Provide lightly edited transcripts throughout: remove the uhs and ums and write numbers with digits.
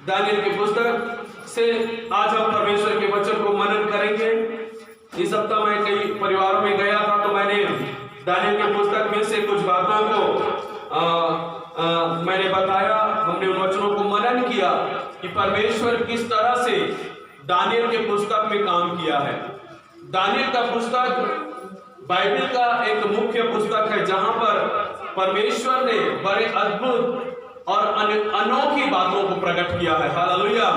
Daniel की पुस्तक से आज हम परमेश्वर के वचन को मनन करेंगे। इस सप्ताह मैं कई परिवारों में गया था तो मैंने दानियल की पुस्तक में से कुछ बातों को मैंने बताया। हमने उन वचनों को मनन किया कि परमेश्वर किस तरह से दानियल के पुस्तक में काम किया है। दानियल का पुस्तक बाइबल का एक मुख्य पुस्तक है जहां पर परमेश्वर ने बड़े अद्भुत और अनोखी बातों को प्रकट किया है। हालेलुया।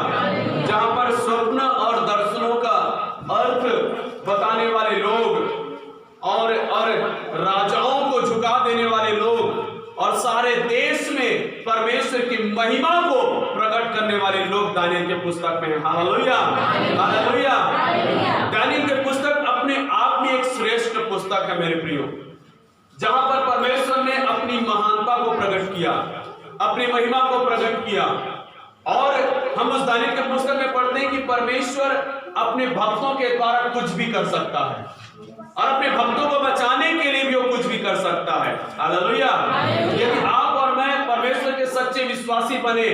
जहां पर स्वप्न और दर्शनों का अर्थ बताने वाले लोग और राजाओं को झुका देने वाले लोग और सारे देश में परमेश्वर की महिमा को प्रकट करने वाले लोग दानियल के पुस्तक में हैं। Hallelujah, hallelujah. दानियल के पुस्तक अपने आप में एक श्रेष्ठ पुस्तक है मेरे प्रियो, जहां पर परमेश्वर ने अपनी महानता को प्रकट किया, अपनी महिमा को प्रकट किया। और हम उस दानियल के पुस्तक में पढ़ते हैं कि परमेश्वर अपने भक्तों के द्वारा कुछ भी कर सकता है और अपने भक्तों को बचाने के लिए भी वो कुछ भी कर सकता है। हालेलुया। यदि आप और मैं परमेश्वर के सच्चे विश्वासी बने,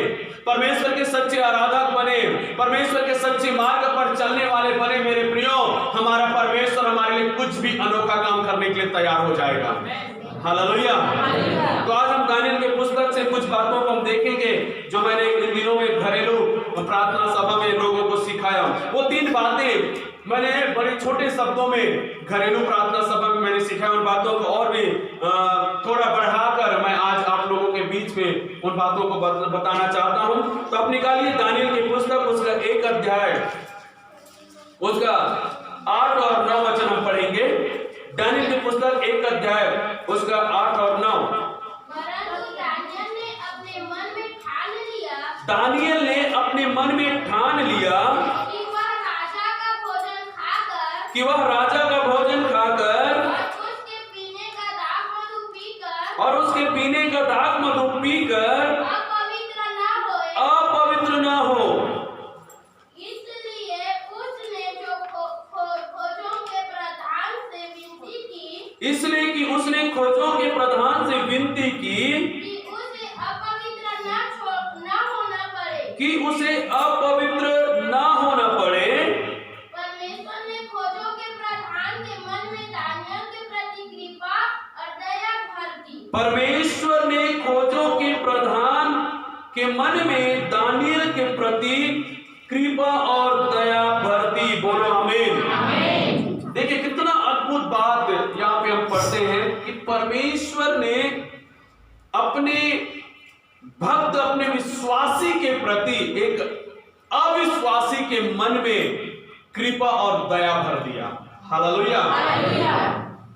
परमेश्वर के सच्चे आराधक बने, परमेश्वर के सच्चे मार्ग पर चलने वाले बने मेरे प्रियो, हमारा परमेश्वर हमारे लिए कुछ भी अनोखा काम करने के लिए तैयार हो जाएगा। हालेलुया। तो आज हम दानियल के पुस्तक से कुछ बातों को हम देखेंगे जो मैंने इन दिनों में घरेलू प्रार्थना सभा में लोगों को सिखाया। वो 3 बातें मैंने बड़े छोटे शब्दों में घरेलू प्रार्थना सभा में मैंने सिखाया। उन बातों को और भी थोड़ा बढ़ाकर मैं आज आप लोगों के बीच में उन बातों को बताना चाहता हूं। तो आप निकालिए दानियल की पुस्तक, उसका 1 अध्याय, उसका 8 और 9 वचन हम पढ़ेंगे। दानियल की पुस्तक 1 अध्याय, उसका 8 और 9। दानियल ने अपने मन में ठान लिया कि वह राजा का भोजन खाकर और उसके पीने का दाख मधु पीकर अपवित्र न हो। इसलिए कि उसने खोजों के प्रधान से विनती की कि उसे अपवित्र ना होना पड़े। परमेश्वर ने खोजों के प्रधान के मन में दानियल के प्रति कृपा और दया भर दी। परमेश्वर ने खोजों के प्रधान के मन में दानियल के प्रति कृपा और दया भर दी। बोलो आमीन। देखिए कितना अद्भुत बात यहाँ पे हम पढ़ते हैं कि परमेश्वर ने अपने भक्त, अपने विश्वासी के प्रति एक अविश्वासी के मन में कृपा और दया भर दिया। हालेलुया।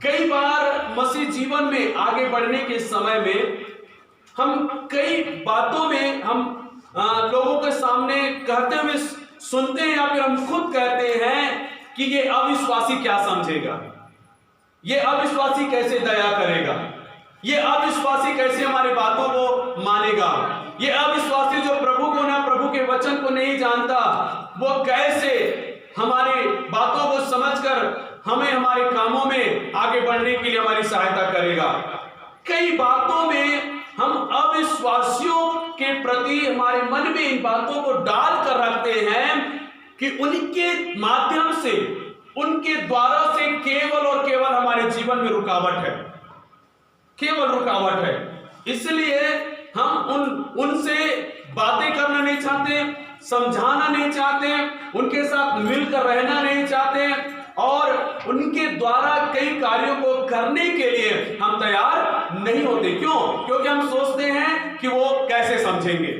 कई बार मसीह जीवन में आगे बढ़ने के समय में हम कई बातों में हम लोगों के सामने कहते हुए सुनते हैं या फिर हम खुद कहते हैं कि ये अविश्वासी क्या समझेगा, ये अविश्वासी कैसे दया करेगा, ये अविश्वासी कैसे हमारी बातों को मानेगा, ये अविश्वासी जो प्रभु को ना, प्रभु के वचन को नहीं जानता, वो कैसे हमारी बातों को समझकर हमें हमारे कामों में आगे बढ़ने के लिए हमारी सहायता करेगा। कई बातों में हम अविश्वासियों के प्रति हमारे मन में इन बातों को डाल कर रखते हैं कि उनके माध्यम से, उनके द्वारा से केवल और केवल हमारे जीवन में रुकावट है, केवल रुकावट है। इसलिए हम उनसे बातें करना नहीं चाहते, समझाना नहीं चाहते, उनके साथ मिलकर रहना नहीं चाहते और उनके द्वारा कई कार्यों को करने के लिए हम तैयार नहीं होते। क्यों? क्योंकि हम सोचते हैं कि वो कैसे समझेंगे,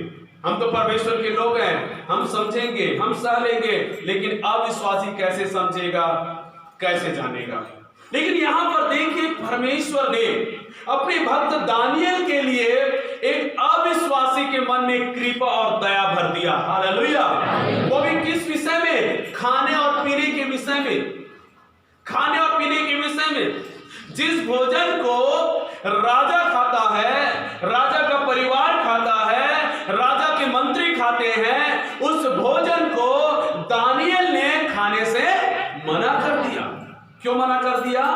हम तो परमेश्वर के लोग हैं, हम समझेंगे, हम सह लेंगे, लेकिन अविश्वासी कैसे समझेगा, कैसे जानेगा। लेकिन यहां पर देखिए परमेश्वर ने अपने भक्त दानियल के लिए एक अविश्वासी के मन में कृपा और दया भर दिया। हालेलुया। वो भी किस विषय में? खाने और पीने के विषय में। खाने और पीने के विषय में जिस भोजन को राजा खाता है, राजा का परिवार खाता है, राजा के मंत्री खाते हैं, उस भोजन को दानियल ने खाने से मना कर दिया। क्यों मना कर दिया?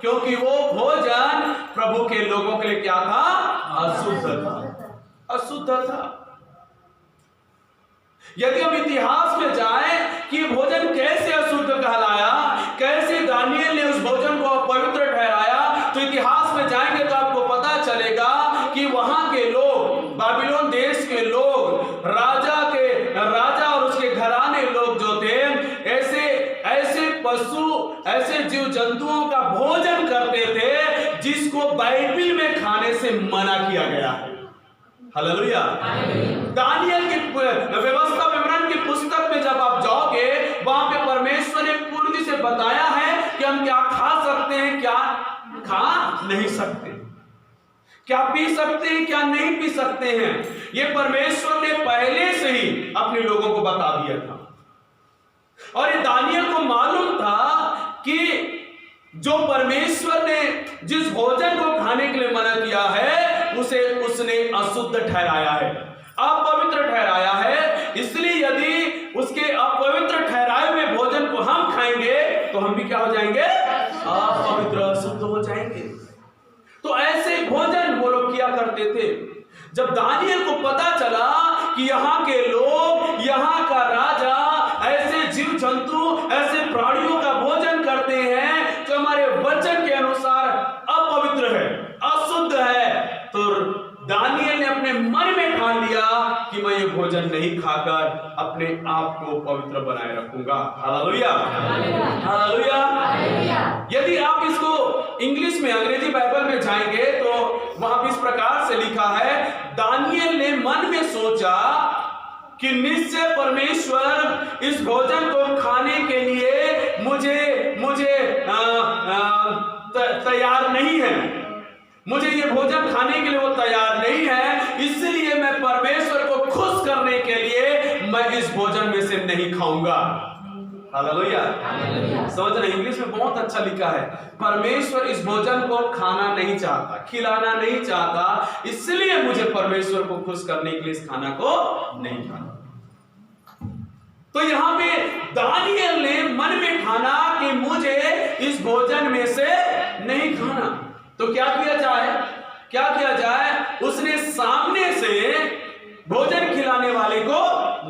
क्योंकि वो भोजन प्रभु के लोगों के लिए क्या था? अशुद्ध था, अशुद्ध था। यदि हम इतिहास में जाएं कि ये भोजन कैसे अशुद्ध कहलाया, कैसे दानियेल ने उस भोजन को अपवित्र ठहराया, तो इतिहास में जाएंगे तो आपको पता चलेगा कि वहां के लोग, बाबिलोन देश के लोग, राजा और उसके घराने लोग जो थे, ऐसे पशु, ऐसे जीव जंतुओं का भोजन करते थे जिसको बाइबिल में खाने से मना किया गया है। हालेलुया। दानियेल की व्यवस्था विवरण की पुस्तक में जब आप जाओगे, वहां पे परमेश्वर ने पूर्ति से बताया है कि हम क्या खा सकते हैं, क्या खा नहीं सकते, क्या पी सकते हैं, क्या नहीं पी सकते हैं। ये परमेश्वर ने पहले से ही अपने लोगों को बता दिया था। और ये दानियेल को मालूम था कि जो परमेश्वर ने जिस भोजन को खाने के लिए मना किया है, उसे उसने अशुद्ध ठहराया है, अपवित्र ठहराया है। इसलिए यदि उसके अपवित्र ठहराए हुए भोजन को हम खाएंगे तो हम भी क्या हो जाएंगे? अपवित्र, अशुद्ध हो जाएंगे। तो ऐसे भोजन वो लोग किया करते थे। जब दानियेल को पता चला कि यहाँ के लोग, यहाँ का राजा ऐसे जीव जंतु, ऐसे प्राणियों का भोजन करते हैं जो हमारे वचन के अनुसार अपवित्र है, अशुद्ध है, तो दानियेल ने अपने मन में ठान लिया कि मैं ये भोजन नहीं खाकर अपने आप को पवित्र बनाए रखूंगा। Hallelujah, hallelujah. यदि आप इसको इंग्लिश में, अंग्रेजी बाइबल में जाएंगे तो वहां इस प्रकार से लिखा है, दानियेल ने मन में सोचा कि निश्चय परमेश्वर इस भोजन को खाने के लिए मुझे तैयार नहीं है, मुझे ये भोजन खाने के लिए वो तैयार नहीं है, इसलिए मैं परमेश्वर को खुश करने के लिए मैं इस भोजन में से नहीं खाऊंगा। हालेलुया। समझ रहे? इंग्लिश में बहुत अच्छा लिखा है, परमेश्वर इस भोजन को खाना नहीं चाहता, खिलाना नहीं चाहता, इसलिए मुझे परमेश्वर को खुश करने के लिए इस खाना को नहीं खाना। तो यहां पे दानियेल ने मन में ठाना कि मुझे इस भोजन में से नहीं खाना। तो क्या किया जाए? उसने सामने से भोजन खिलाने वाले को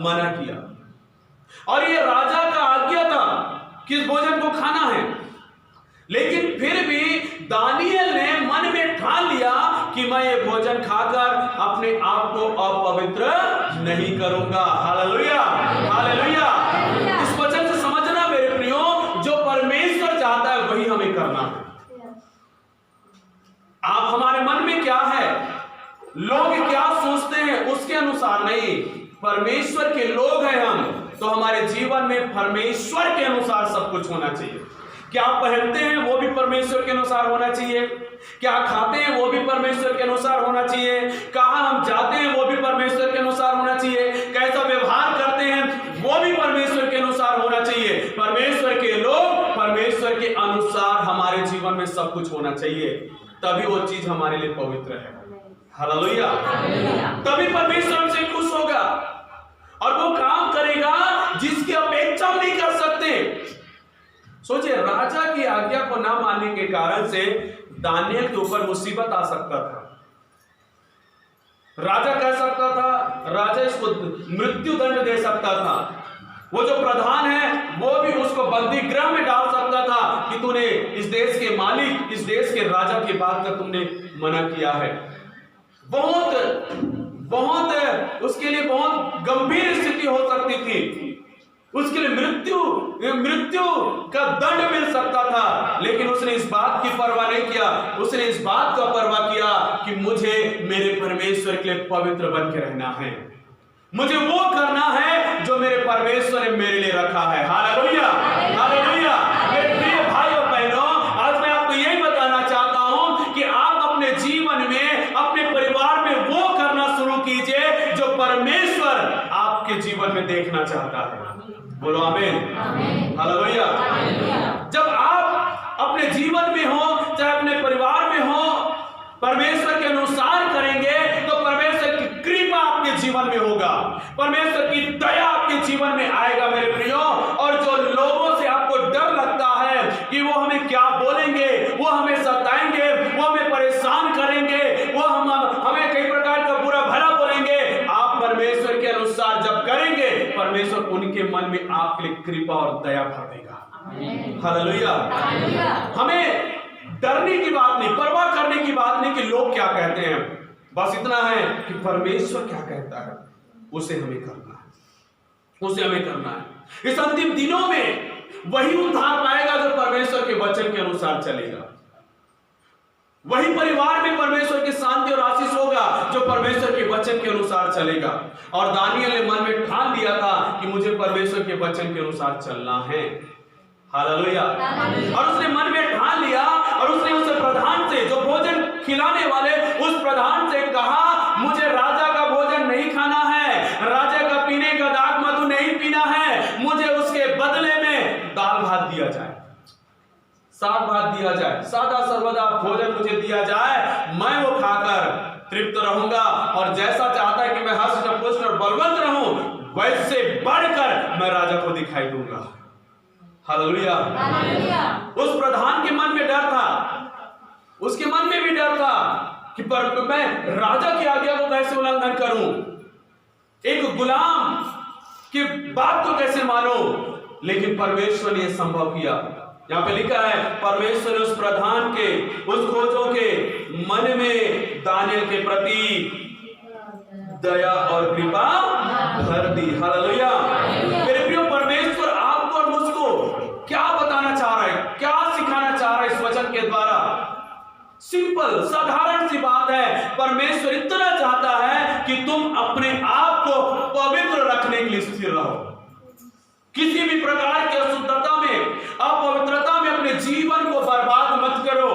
मना किया, और ये राजा का आज्ञा था कि इस भोजन को खाना है, लेकिन फिर भी दानियेल ने मन में ठान लिया कि मैं ये भोजन खाकर अपने आप को अपवित्र नहीं करूंगा। Hallelujah, hallelujah. इस वचन से समझना मेरे प्रियो, जो परमेश्वर चाहता है वही हमें करना है। आप, हमारे मन में क्या है, लोग क्या सोचते हैं उसके अनुसार नहीं, परमेश्वर के लोग हैं हम, तो हमारे जीवन में परमेश्वर के अनुसार सब कुछ होना चाहिए। क्या पहनते हैं वो भी परमेश्वर के अनुसार होना चाहिए, क्या खाते हैं वो भी परमेश्वर के अनुसार होना चाहिए, कहां हम जाते हैं वो भी परमेश्वर के अनुसार होना चाहिए, कैसा व्यवहार करते हैं वो भी परमेश्वर के अनुसार होना चाहिए। परमेश्वर के लोग, परमेश्वर के अनुसार हमारे जीवन में सब कुछ होना चाहिए, तभी वो चीज हमारे लिए पवित्र है। हालेलुया। तभी परमेश्वर हमसे खुश होगा और वो काम करेगा जिसकी अपेक्षा हम नहीं कर सकते। सोचिए, राजा की आज्ञा को ना मानने के कारण से दानियेल के ऊपर मुसीबत आ सकता था। राजा कह सकता था, राजा इसको मृत्यु दंड दे सकता था, वो जो प्रधान है वो भी उसको बंदी गृह में डाल सकता था कि तूने इस देश के मालिक, इस देश के राजा की बात का तुमने मना किया है। बहुत उसके लिए बहुत गंभीर स्थिति हो सकती थी, उसके लिए मृत्यु का दंड मिल सकता था, लेकिन उसने इस बात की परवाह नहीं किया। उसने इस बात का परवाह किया कि मुझे मेरे परमेश्वर के लिए पवित्र बन के रहना है, मुझे वो करना है जो मेरे परमेश्वर ने मेरे लिए रखा है। Hallelujah, hallelujah. मेरे प्रिय भाई और बहनों, आज मैं आपको यही बताना चाहता हूं कि आप अपने जीवन में, अपने परिवार में वो करना शुरू कीजिए जो परमेश्वर आपके जीवन में देखना चाहता है। बोलो आमीन, हालेलुया। जब आप अपने जीवन में हो, चाहे अपने परिवार में हो, परमेश्वर के अनुसार करेंगे तो परमेश्वर की कृपा आपके जीवन में होगा, परमेश्वर की दया आपके जीवन में आएगा मेरे प्रियो। और जो लोगों से आपको डर लगता है कि वो हमें क्या बोलेंगे, वो हमें सताएंगे, वो हमें परेशान करेंगे, वो हमें कई प्रकार का बुरा भला बोलेंगे, आप परमेश्वर के अनुसार जब करेंगे आपके लिए कृपा और दया भर देगा। हालेलुया। हमें डरने की बात नहीं, परवाह करने की बात नहीं कि लोग क्या कहते हैं, बस इतना है कि परमेश्वर क्या कहता है उसे हमें करना है, उसे हमें करना है। इस अंतिम दिनों में वही उद्धार पाएगा जो परमेश्वर के वचन के अनुसार चलेगा। वही परिवार में परमेश्वर की शांति और आशीष होगा जो परमेश्वर के वचन के अनुसार चलेगा। और दानियल ने मन में ठान लिया था कि मुझे परमेश्वर के वचन के अनुसार चलना है। हालेलुया। और उसने मन में ठान लिया और उसने उस प्रधान से, जो भोजन खिलाने वाले उस प्रधान से कहा, मुझे राजा का भोजन नहीं खाना है, राजा का पीने का दाख मधु नहीं पीना है, मुझे उसके बदले में दाल भात दिया जाए, साग भात दिया जाए, सादा सर्वदा भोजन मुझे दिया जाए, मैं वो खाकर तृप्त रहूंगा और जैसा चाहता है कि मैं हर्ष पुष्ट और बलवंत रहूं, वैसे बढ़कर मैं राजा को दिखाई दूंगा। हालेलुया। उस प्रधान के मन में डर था, उसके मन में भी डर था कि पर मैं राजा की आज्ञा को कैसे उल्लंघन करूं, एक गुलाम की बात को कैसे मानूं। लेकिन परमेश्वर ने संभव किया। यहां पे लिखा है, परमेश्वर ने उस प्रधान के, उस खोजों के मन में दानियल के प्रति दया और कृपा भर दी। हालेलुया। मेरे प्रियो, परमेश्वर आपको और मुझको क्या बताना चाह रहा है, क्या सिखाना चाह रहा है इस वचन के द्वारा? सिंपल साधारण सी बात है। परमेश्वर इतना चाहता है कि तुम अपने आप को पवित्र रखने के लिए स्थिर रहो। किसी भी प्रकार की अशुद्धता में, अपवित्रता में अपने जीवन को बर्बाद मत करो।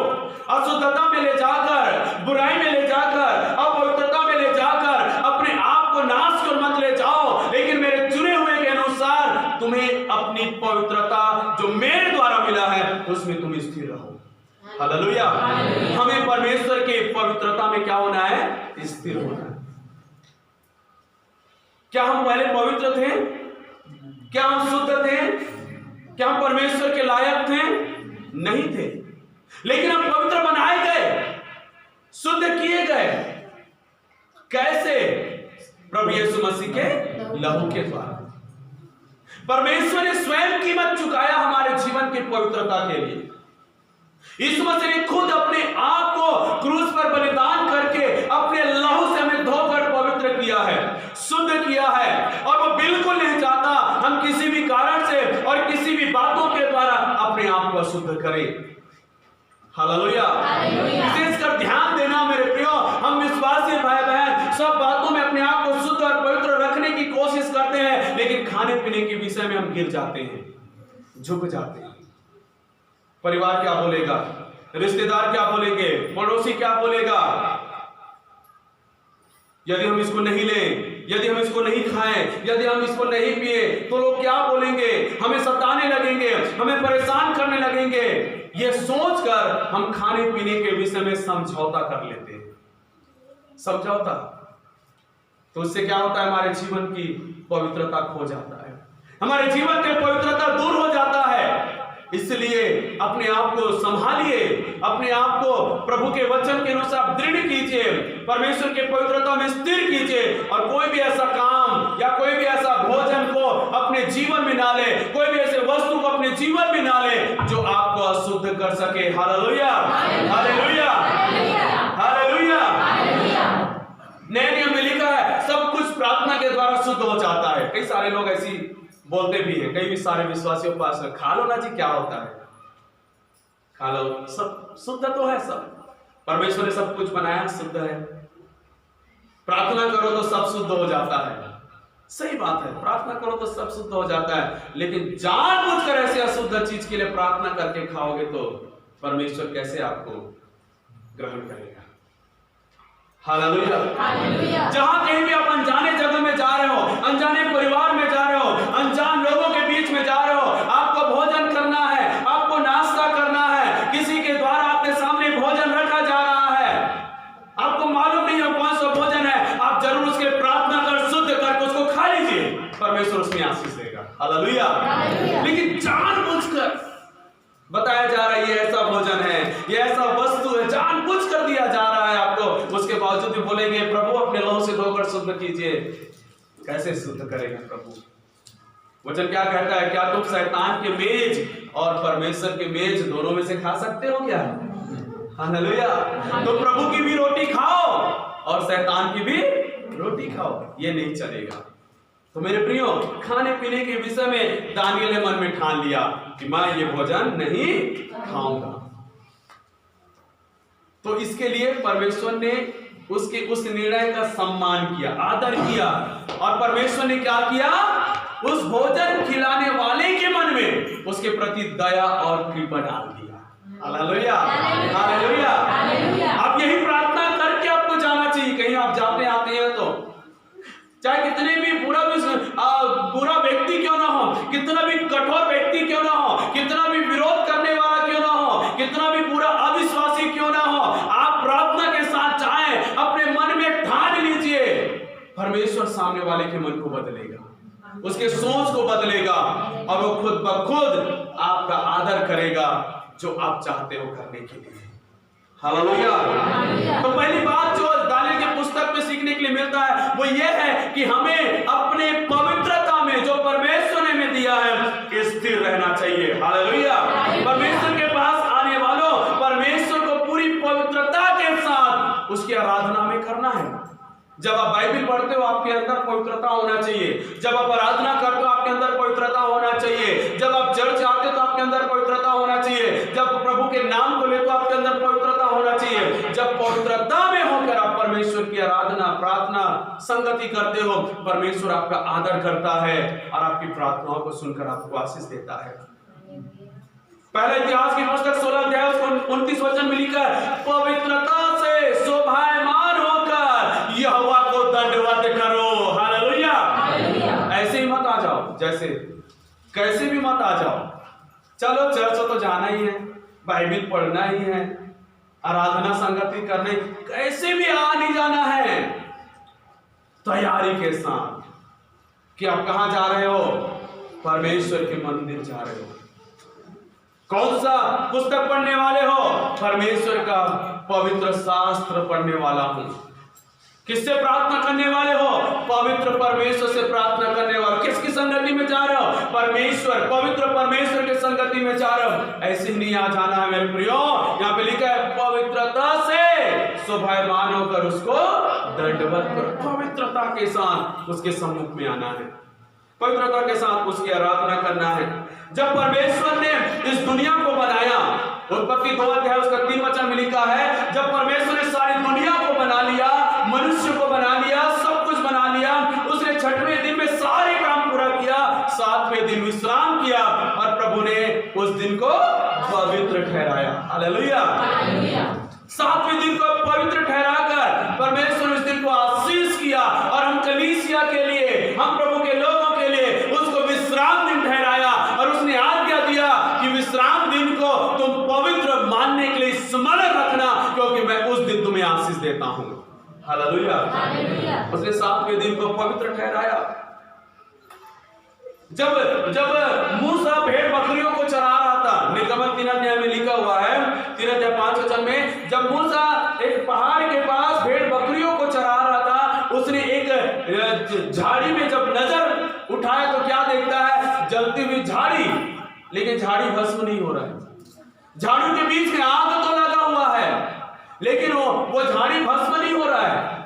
अशुद्धता में ले जाकर, बुराई में ले जाकर, अपवित्रता में ले जाकर अपने आप को नाश कर मत ले जाओ। लेकिन मेरे चुने हुए के अनुसार तुम्हें अपनी पवित्रता जो मेरे द्वारा मिला है उसमें तुम स्थिर रहो। हालेलुया। हमें परमेश्वर के पवित्रता में क्या होना है? स्थिर होना है। क्या हम पहले पवित्र थे? क्या हम शुद्ध थे? क्या हम परमेश्वर के लायक थे? नहीं थे। लेकिन हम पवित्र बनाए गए, शुद्ध किए गए। कैसे? प्रभु यीशु मसीह के लहू के द्वारा। परमेश्वर ने स्वयं कीमत चुकाया हमारे जीवन की पवित्रता के लिए। यीशु मसीह ने खुद अपने आप को क्रूस पर बलिदान करके अपने लहू से हमें धोकर पवित्र किया है, शुद्ध किया है। और वो बिल्कुल नहीं चाहता हम किसी भी कारण से और किसी भी बातों के द्वारा अपने आप को अशुद्ध करें। हालेलुया। विशेषकर ध्यान देना मेरे प्रियो, हम विश्वासी भाई बहन सब बातों में अपने आप को शुद्ध और पवित्र रखने की कोशिश करते हैं, लेकिन खाने पीने के विषय में हम गिर जाते हैं, झुक जाते हैं। परिवार क्या बोलेगा, रिश्तेदार क्या बोलेंगे, पड़ोसी क्या बोलेगा, यदि हम इसको नहीं लें, यदि हम इसको नहीं खाएं, यदि हम इसको नहीं पिए तो लोग क्या बोलेंगे, हमें सताने लगेंगे, हमें परेशान करने लगेंगे। ये सोचकर हम खाने पीने के विषय में समझौता कर लेते हैं। समझौता तो उससे क्या होता है? हमारे जीवन की पवित्रता खो जाता है, हमारे जीवन की पवित्रता दूर हो जाता है। इसलिए अपने आप को संभालिए, अपने आप को प्रभु के वचन के अनुसार दृढ़ कीजिए, परमेश्वर के पवित्रता में स्थिर कीजिए। और कोई भी ऐसा काम या कोई भी ऐसा भोजन को अपने जीवन में ना ले, कोई भी ऐसे वस्तु को अपने जीवन में ना ले जो आपको अशुद्ध कर सके। Hallelujah, hallelujah, hallelujah. नए नियम में लिखा है सब कुछ प्रार्थना के द्वारा शुद्ध हो जाता है। कई सारे लोग ऐसी बोलते भी है, कई भी सारे विश्वासियों के पास, खा लो ना जी, क्या होता है, खा लो, सब शुद्ध तो है, सब परमेश्वर ने सब कुछ बनाया, शुद्ध है। प्रार्थना करो तो सब शुद्ध हो जाता है। सही बात है, प्रार्थना करो तो सब शुद्ध हो जाता है, लेकिन जानबूझकर ऐसे अशुद्ध चीज के लिए प्रार्थना करके खाओगे तो परमेश्वर कैसे आपको ग्रहण करेगा? हालेलुया। जहां कहीं भी आप अनजाने जगह में जा रहे हो, अनजाने परिवार में जा रहे हो, अनजान लोगों के बीच में जा रहे हो, आपको भोजन करना है, आपको नाश्ता करना है, किसी के द्वारा आपके सामने भोजन रखा जा रहा है, आपको मालूम नहीं है कौन सा भोजन है, आप जरूर उसके प्रार्थना कर, शुद्ध करके उसको खा लीजिए, परमेश्वर उसमें आशीष देगा। हालेलुया। लेकिन जानबूझकर बताया जा रहा है ये ऐसा भोजन है, ये ऐसा वस्तु है, जानबूझकर दिया जा रहा है आपको, उसके बावजूद भी बोलेंगे प्रभु अपने लहू से धोकर शुद्ध कीजिए। कैसे शुद्ध करेगा प्रभु? वचन क्या कहता है? क्या तुम शैतान के मेज और परमेश्वर के मेज दोनों में से खा सकते हो क्या? हालेलुया। तो प्रभु की भी रोटी खाओ और शैतान की भी रोटी खाओ, ये नहीं चलेगा। तो मेरे प्रियो, खाने पीने के विषय में दानियल ने मन में ठान लिया कि मैं ये भोजन नहीं खाऊंगा। तो इसके लिए परमेश्वर ने उसके उस निर्णय का सम्मान किया, आदर किया, और परमेश्वर ने क्या किया? उस भोजन खिलाने वाले के मन में उसके प्रति दया और कृपा डाल दिया। Hallelujah, hallelujah. अब यही प्रार्थना करके आपको जाना चाहिए। कहीं आप जाते आते हैं तो चाहे कितने भी बुरा व्यक्ति क्यों ना हो, कितना भी कठोर व्यक्ति क्यों ना हो, कितना भी विरोध करने वाला क्यों ना हो, कितना भी बुरा अविश्वासी क्यों ना हो, आप प्रार्थना के साथ जाएं, अपने मन में ठान लीजिए, परमेश्वर सामने वाले के मन को बदलेगा, उसके सोच को बदलेगा, और वो खुद ब खुद आपका आदर करेगा जो आप चाहते हो करने के लिए। हालेलुया। तो पहली बात जो दानियल के पुस्तक में सीखने के लिए मिलता है वो ये है कि हमें अपने पवित्रता में जो परमेश्वर ने हमें दिया है स्थिर रहना चाहिए। हालेलुया। परमेश्वर के पास आने वालों, परमेश्वर को पूरी पवित्रता के साथ उसकी आराधना में करना है। जब आप बाइबल पढ़ते हो आपके अंदर पवित्रता होना चाहिए, जब आप आराधना करते हो आपके अंदर पवित्रता होना चाहिए, जब आप चर्च आते हो तो आपके अंदर पवित्रता होना चाहिए, जब प्रभु के नाम को लेते हो आपके अंदर पवित्रता होना चाहिए। जब पवित्रता में होकर आप परमेश्वर की आराधना, प्रार्थना, संगति करते हो, परमेश्वर आपका आदर करता है और आपकी प्रार्थनाओं को सुनकर आपको आशीष देता है। पहले इतिहास की पुस्तक 16 अध्याय 29 वचन में लिखा है, पवित्रता से शोभायमान होकर यहोवा को दंडवत करो। हालेलुया। ऐसे ही मत आ जाओ, जैसे कैसे भी मत आ जाओ। चलो चर्च तो जाना ही है, बाइबल पढ़ना ही है, आराधना संगति करने, कैसे भी आ नहीं जाना है, तैयारी के साथ कि आप कहां जा रहे हो? परमेश्वर के मंदिर जा रहे हो। कौन सा पुस्तक पढ़ने वाले हो? परमेश्वर का पवित्र शास्त्र पढ़ने वाला हूं। किससे प्रार्थना करने वाले हो? पवित्र परमेश्वर से प्रार्थना करने वाले। किसकी संगति में जा रहे हो? परमेश्वर, पवित्र परमेश्वर के संगति में जा रहे हो। ऐसे ही नहीं आ जाना है मेरे प्रियो। यहाँ पे लिखा है पवित्रता से शोभायमान होकर उसको दंडवत करो। पवित्रता के साथ उसके सम्मुख में आना है, पवित्रता के साथ उसकी आराधना करना है। जब परमेश्वर ने इस दुनिया को बनाया, उत्पत्ति 2 अध्याय उसका 3 वचन में लिखा है, जब परमेश्वर ने सारी दुनिया को बना लिया, मनुष्य को बना लिया, सब कुछ बना लिया, उसने 6वें दिन में सारे काम पूरा किया, 7वें दिन विश्राम किया और प्रभु ने उस दिन को पवित्र ठहराया। हालेलुया। 7वें दिन को पवित्र ठहराकर परमेश्वर उस दिन को आशीष किया और हम कलीसिया के लिए, हम प्रभु के लोगों के लिए उसको विश्राम दिन ठहराया और उसने आज्ञा दिया कि विश्राम दिन को तुम पवित्र मानने के लिए स्मरण रखना, क्योंकि मैं उस दिन तुम्हें आशीष देता हूं। हालेलुया। उसने 7वें दिन को पवित्र ठहराया। जब मूसा भेड़ बकरियों को चरा रहा था, निर्गमन 3 अध्याय में लिखा हुआ है, 3 अध्याय 5 वचन में, जब मूसा एक पहाड़ के पास भेड़ बकरियों को चरा रहा था, उसने एक झाड़ी में जब नजर उठाया तो क्या देखता है? जलती हुई झाड़ी, लेकिन झाड़ी भस्म नहीं हो रहा है। झाड़ू के बीच में आग तो लगा हुआ है, लेकिन वो झाड़ी भस्म नहीं हो रहा है,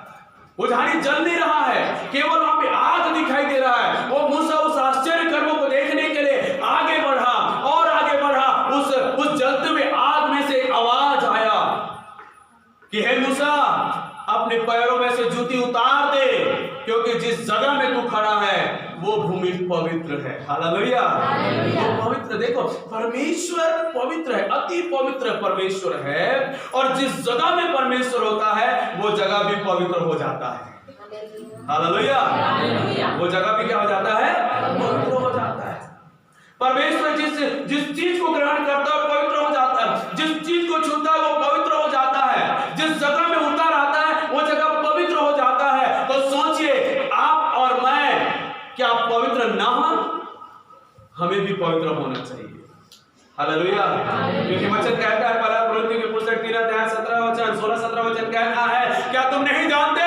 वो झाड़ी जल नहीं रहा है, केवल वहां पे आग दिखाई दे रहा है। वो मूसा उस आश्चर्य कर्मों को देखने के लिए आगे बढ़ा और आगे बढ़ा। उस जलते हुए आग में से एक आवाज आया कि हे मूसा, अपने पैरों में से जूती उतार दे, क्योंकि जिस जगह में तू खड़ा है वो भूमि पवित्र है। हालेलुया। तो पवित्र, देखो परमेश्वर पवित्र है, अति पवित्र परमेश्वर है, और जिस जगह में परमेश्वर होता है वो जगह भी पवित्र हो जाता है। हालेलुया। वो जगह भी क्या हो जाता है? पवित्र हो जाता है। परमेश्वर जिस चीज को ग्रहण करता है पवित्र हो जाता है, जिस चीज को छूता है वो पवित्र हो जाता है, जिस जगह में उतर आता है वो जगह पवित्र हो जाता है। तो सोचिए, आप और मैं क्या पवित्र ना हो? हमें भी पवित्र होना चाहिए। हालेलुया। क्योंकि वचन कहता है, पहला कोरिन्थियों की पुस्तक 3 अध्याय 16-17 वचन कहता है, क्या तुम नहीं जानते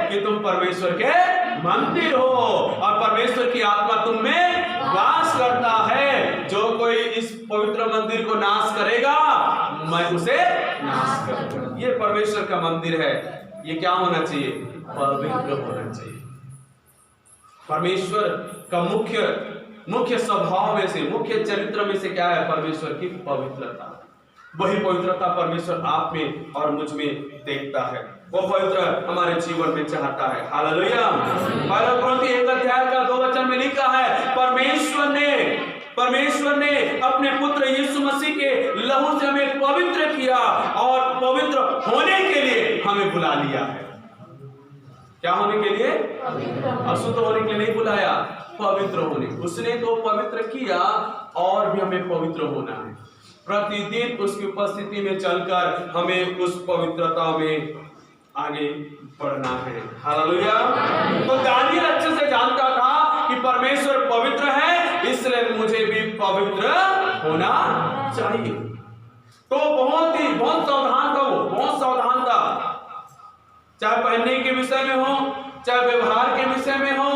कि तुम परमेश्वर के मंदिर हो और परमेश्वर की आत्मा तुम में वास करता है। जो कोई इस पवित्र मंदिर को नाश करेगा, मैं उसे नाश करूंगा। ये परमेश्वर का मंदिर है। ये क्या होना चाहिए? पवित्र होना चाहिए। परमेश्वर का मुख्य स्वभाव में से, मुख्य चरित्र में से क्या है? परमेश्वर की पवित्रता। वही पवित्रता परमेश्वर आप में और मुझ में देखता है। वो पवित्र हमारे जीवन में चाहता है। हालेलुया। पहला कुरिन्थी 1:2 में लिखा है, परमेश्वर ने अपने पुत्र यीशु मसीह के लहू से हमें पवित्र किया और पवित्र होने के लिए हमें बुला लिया है। क्या होने के लिए? अशुद्ध होने के लिए नहीं बुलाया, पवित्र होने। उसने तो पवित्र किया और भी हमें पवित्र होना है। प्रतिदिन उसकी उपस्थिति में चलकर हमें उस पवित्रता में आगे बढ़ना है। हालेलुया। तो दानियल अच्छे से जानता था कि परमेश्वर पवित्र है, इसलिए मुझे भी पवित्र होना चाहिए। तो बहुत सावधान था वो, बहुत सावधान था। चाहे पहनने के विषय में हो, चाहे व्यवहार के विषय में हो,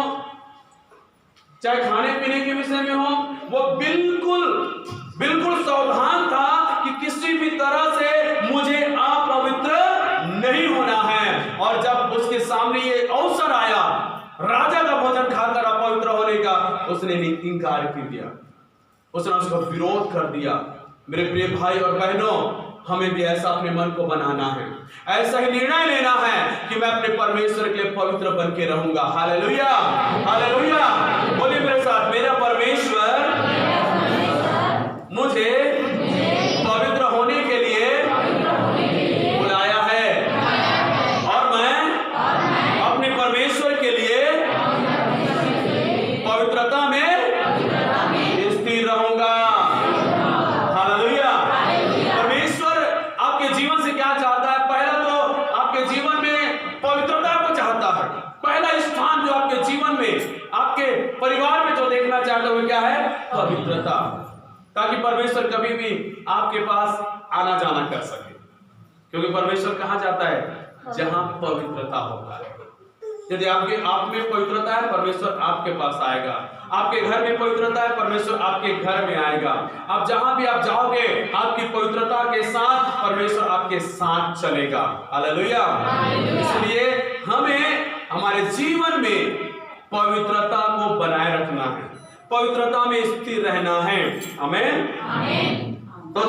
चाहे खाने पीने के विषय में हो, वो बिल्कुल सावधान था कि किसी भी तरह से मुझे अपवित्र नहीं होना है। और जब उसके सामने ये अवसर आया राजा का भोजन खाकर अपवित्र होने का, उसने इनकार कर दिया, उसने उसका विरोध कर दिया। मेरे प्रिय भाई और बहनों, हमें भी ऐसा अपने मन को बनाना है, ऐसा ही निर्णय लेना है कि मैं अपने परमेश्वर के लिए पवित्र बन के रहूंगा। Hallelujah, hallelujah. बोलिए मेरे साथ, मेरा परमेश्वर मुझे पवित्र होने के लिए बुलाया है और मैं अपने परमेश्वर के लिए पवित्रता में स्थिर रहूंगा। हालेलुया। परमेश्वर आपके जीवन से क्या चाहता है? पहला तो आपके जीवन में पवित्रता को चाहता है। पहला स्थान जो आपके जीवन में, आपके परिवार में जो देखना चाहता है वो क्या है? पवित्रता। ताकि परमेश्वर कभी भी आपके पास आना जाना कर सके। क्योंकि परमेश्वर कहां जाता है? जहां पवित्रता होता है। यदि आपके आप में पवित्रता है, परमेश्वर आपके पास आएगा। आपके घर में पवित्रता है, परमेश्वर आपके घर में आएगा। आप जहां भी आप जाओगे, आपकी पवित्रता के साथ परमेश्वर आपके साथ चलेगा। हालेलुया। इसलिए हमें हमारे जीवन में पवित्रता को बनाए रखना है, पवित्रता में स्थिर रहना है। आमीन। तो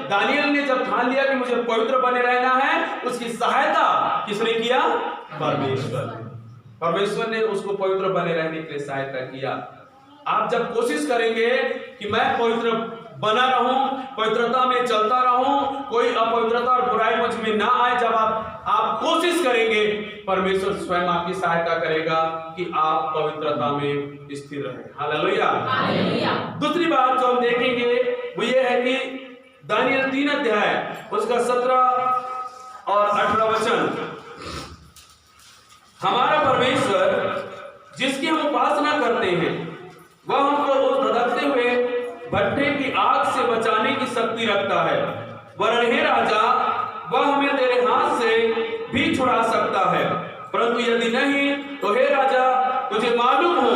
दानियल ने जब ठान लिया कि मुझे पवित्र बने रहना है, उसकी सहायता किसने किया? परमेश्वर ने उसको पवित्र बने रहने के लिए सहायता किया। आप जब कोशिश करेंगे कि मैं पवित्र बना रहूं, पवित्रता में चलता रहूं, कोई अपवित्रता और बुराई मुझ में ना आए, जब आप कोशिश करेंगे, परमेश्वर स्वयं आपकी सहायता करेगा कि आप पवित्रता में स्थिर रहें। हालेलुया। दूसरी बात जो हम देखेंगे वो ये है कि दानियल 3 अध्याय उसका 17 और 18 वचन, हमारा परमेश्वर जिसकी हम उपासना करते हैं वह हमको उस धधकते हुए भट्ठे की आग से बचाने की शक्ति रखता है। वरन हे राजा, वह हमें तेरे हाथ से भी छुड़ा सकता है। परंतु यदि नहीं तो हे राजा, तुझे मालूम हो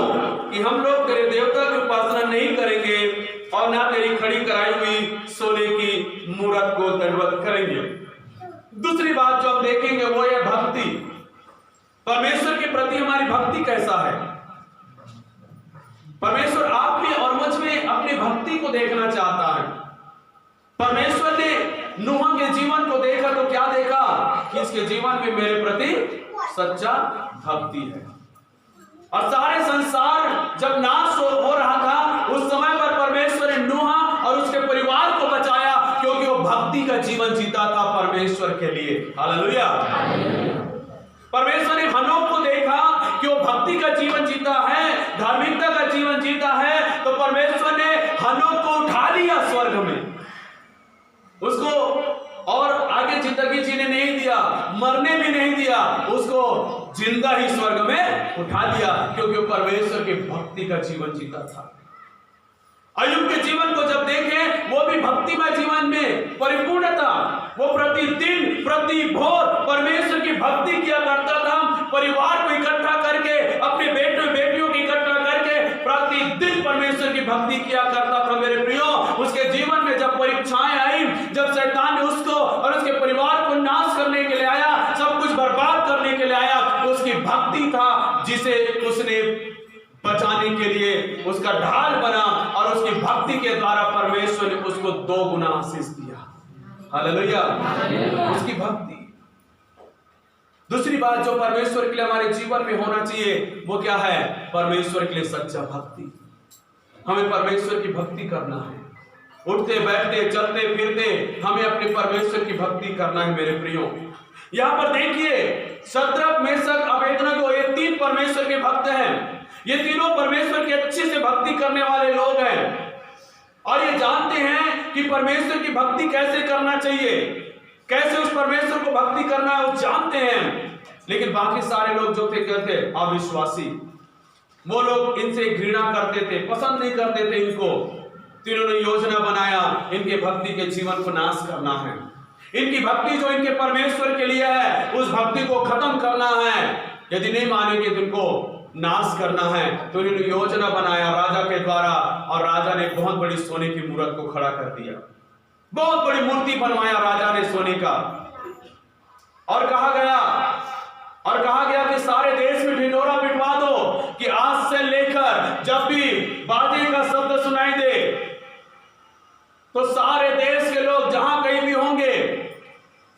कि हम लोग तेरे देवता की उपासना नहीं करेंगे और ना तेरी खड़ी कराई हुई सोने की मूरत को दंडवत करेंगे। दूसरी बात जो हम देखेंगे वो है भक्ति। परमेश्वर के प्रति हमारी भक्ति कैसा है? परमेश्वर आप में और मुझ में अपनी भक्ति को देखना चाहता है। परमेश्वर ने नूह के जीवन को देखा तो क्या देखा? कि इसके जीवन में मेरे प्रति सच्चा भक्ति है। और सारे संसार जब नाश हो रहा था, उस समय पर परमेश्वर ने नूह और उसके परिवार को बचाया, क्योंकि वो भक्ति का जीवन जीता था परमेश्वर के लिए। हालेलुया। परमेश्वर ने हनोक को देखा कि वो भक्ति का जीवन जीता है, धार्मिकता का जीवन जीता है, तो परमेश्वर ने हनोक को उठा लिया स्वर्ग में, उसको और आगे जिंदगी जीने नहीं दिया, मरने भी नहीं दिया, उसको जिंदा ही स्वर्ग में उठा लिया, क्योंकि वो परमेश्वर की भक्ति का जीवन जीता था। अय्यूब के जीवन को जब देखें, वो भी भक्तिमय जीवन में परिपूर्ण था। वो प्रतिदिन प्रति भोर परमेश्वर की भक्ति किया करता था। परिवार को इकट्ठा करके, अपने बेटियों को इकट्ठा करके प्रतिदिन परमेश्वर भक्ति किया करता था मेरे प्रियो, उसके जीवन में जब परीक्षाएं आई, जब शैतान ने उसको और उसके परिवार को नाश करने के लिए आया, सब कुछ बर्बाद करने के लिए आया, तो उसकी भक्ति था जिसे उसने बचाने के लिए उसका ढाल बना, और उसकी भक्ति के द्वारा परमेश्वर ने उसको 2 गुना आशीष दिया। हालेलुया, उसकी भक्ति। दूसरी बात जो परमेश्वर के लिए हमारे जीवन में होना चाहिए वो क्या है? परमेश्वर के लिए सच्चा भक्ति। हमें परमेश्वर की भक्ति करना है, उठते बैठते चलते फिरते हमें अपने परमेश्वर की भक्ति करना है मेरे प्रियो। यहां पर देखिए, शद्रक, मेशक, अबेदनगो, ये 3 परमेश्वर के भक्त हैं। ये तीनों परमेश्वर की अच्छे से भक्ति करने वाले लोग हैं, और ये जानते हैं कि परमेश्वर की भक्ति कैसे करना चाहिए, कैसे उस परमेश्वर को भक्ति करना है, वो जानते हैं। लेकिन बाकी सारे लोग जो थे क्या थे? अविश्वासी। वो लोग इनसे घृणा करते थे, पसंद नहीं करते थे इनको। तीनों ने योजना बनाया इनके भक्ति के जीवन को नाश करना है। इनकी भक्ति जो इनके परमेश्वर के लिए है, उस भक्ति को खत्म करना है। यदि नहीं मानेंगे तो इनको नाश करना है। तो इन्होंने योजना बनाया राजा के द्वारा, और राजा ने बहुत बड़ी सोने की मूर्त को खड़ा कर दिया। बहुत बड़ी मूर्ति बनवाया राजा ने सोने का, और कहा गया कि सारे देश में ढिंढोरा पिटवा दो कि आज से लेकर जब भी बाजे का शब्द सुनाई दे तो सारे देश के लोग जहां कहीं भी होंगे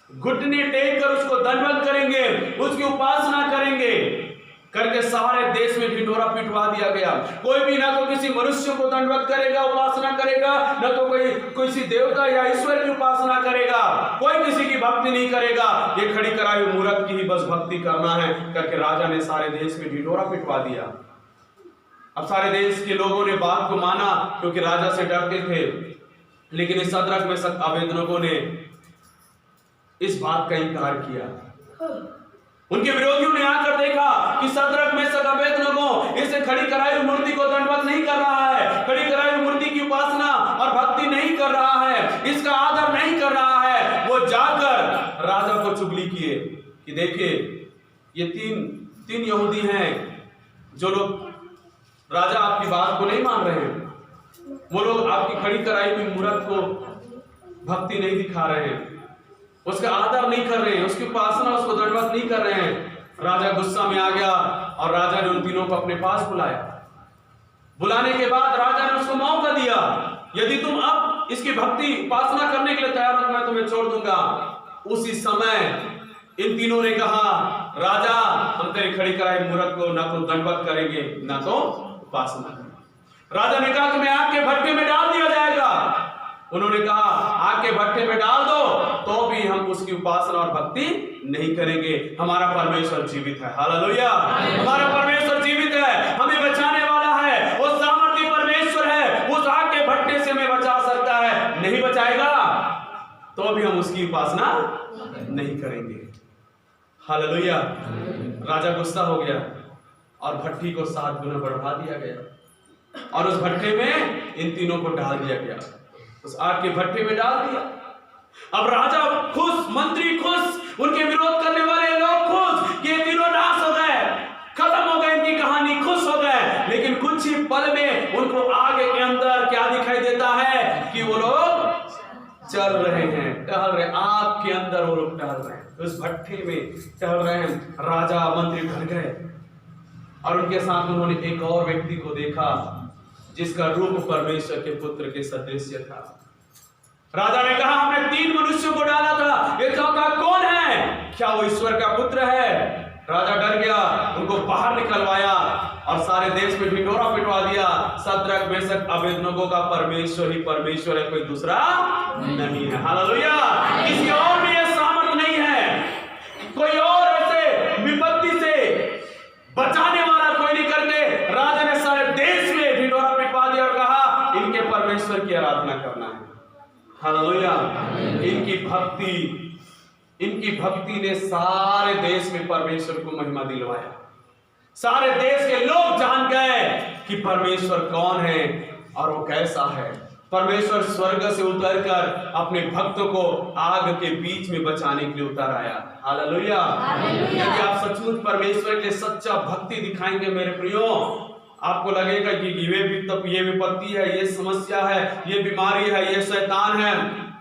घुटने टेक कर उसको दंडवत करेंगे, उसकी उपासना करेंगे। करके सारे देश में ढिंढोरा पिटवा दिया गया। कोई भी ना तो किसी मनुष्य को दंडवत करेगा, उपासना करेगा, ना तो कोई किसी देवता या ईश्वर की उपासना करेगा, कोई किसी की भक्ति नहीं करेगा। ये खड़ी कराई हुई मूर्त की ही बस भक्ति करना है करके राजा ने सारे देश में ढिंढोरा पिटवा दिया। अब सारे देश के लोगों ने बात को माना क्योंकि राजा से डरते थे, लेकिन इस शद्रक, मेशक, अबेदनगो ने इस बात का इनकार किया। उनके विरोधियों ने आकर देखा कि शद्रक, मेशक, अबेदनगो इसे खड़ी कराई हुई मूर्ति को दंडवत नहीं कर रहा है, खड़ी कराई हुई मूर्ति की उपासना और भक्ति नहीं कर रहा है, इसका आदर नहीं कर रहा है। वो जाकर राजा को चुगली किए कि देखिए ये तीन यहूदी हैं जो लोग राजा आपकी बात को नहीं मान रहे हैं, वो लोग आपकी खड़ी कराई हुई मूर्त को भक्ति नहीं दिखा रहे हैं, उसका आदर नहीं कर रहे हैं, उसकी उपासना, उसको दंडवत नहीं कर रहे हैं। राजा गुस्सा में आ गया और राजा ने उन तीनों को अपने पास बुलाया। बुलाने के बाद राजा ने उसको मौका दिया, यदि तुम अब इसकी भक्ति उपासना करने के लिए तैयार हो तो मैं तुम्हें छोड़ दूंगा। उसी समय इन तीनों ने कहा, राजा हम तेरी खड़ी कराई मूर्त को ना तो दंडवत करेंगे ना तो उपासना करेंगे। राजा ने कहा तुम्हें आग के भट्टे में डाल दिया जाएगा। उन्होंने कहा आग के भट्टे में डाल दो तो भी हम उसकी उपासना और भक्ति नहीं करेंगे। हमारा परमेश्वर जीवित है। हालेलुया, हमारा परमेश्वर जीवित है, हमें बचाने वाला है, वो सामर्थी परमेश्वर है, उस आग के भट्टे से हमें बचा सकता है। नहीं बचाएगा तो भी हम उसकी उपासना नहीं करेंगे। हालेलुया। राजा गुस्सा हो गया और भट्टी को 7 गुना बढ़ा दिया गया और उस भट्टे में इन तीनों को डाल दिया गया, उस आग के भट्टे में डाल दिया। अब राजा खुश, मंत्री खुश, उनके विरोध करने वाले लोग खुश कि ये तीनों नाश हो गए, खत्म हो गए, इनकी कहानी, खुश हो गए। लेकिन कुछ ही पल में उनको आग के अंदर क्या दिखाई देता है कि वो लोग चल रहे हैं, टहल रहे, आग के अंदर वो लोग टहल रहे हैं, उस भट्टे में टहल रहे हैं। राजा मंत्री डर गए और उनके साथ उन्होंने एक और व्यक्ति को देखा जिसका रूप परमेश्वर के पुत्र के सदृश्य था। राजा ने कहा हमने 3 मनुष्यों को डाला था, ये चौथा कौन है? क्या वो ईश्वर का पुत्र है? राजा डर गया, उनको बाहर निकलवाया और सारे देश में ढिंढोरा पिटवा दिया। शद्रक, मेशक, अबेदनगो का परमेश्वर ही परमेश्वर है, कोई दूसरा नहीं है। हालेलुया। किसी और में यह सामर्थ नहीं है, कोई और ऐसे विपत्ति से बचाने वाला कोई नहीं करके राजा ने सारे देश में ढिंढोरा पिटवा दिया और कहा इनके परमेश्वर की आराधना करना है। हालेलुया। इनकी भक्ति ने सारे देश में परमेश्वर को महिमा दिलवाया। सारे देश के लोग जान गए कि परमेश्वर कौन है और वो कैसा है। परमेश्वर स्वर्ग से उतरकर अपने भक्तों को आग के बीच में बचाने के लिए उतर आया। हालेलुया। यदि आप सचमुच परमेश्वर के सच्चा भक्ति दिखाएंगे मेरे प्रियो, आपको लगेगा कि ये विपत्ति है, ये समस्या है, ये बीमारी है, ये शैतान है,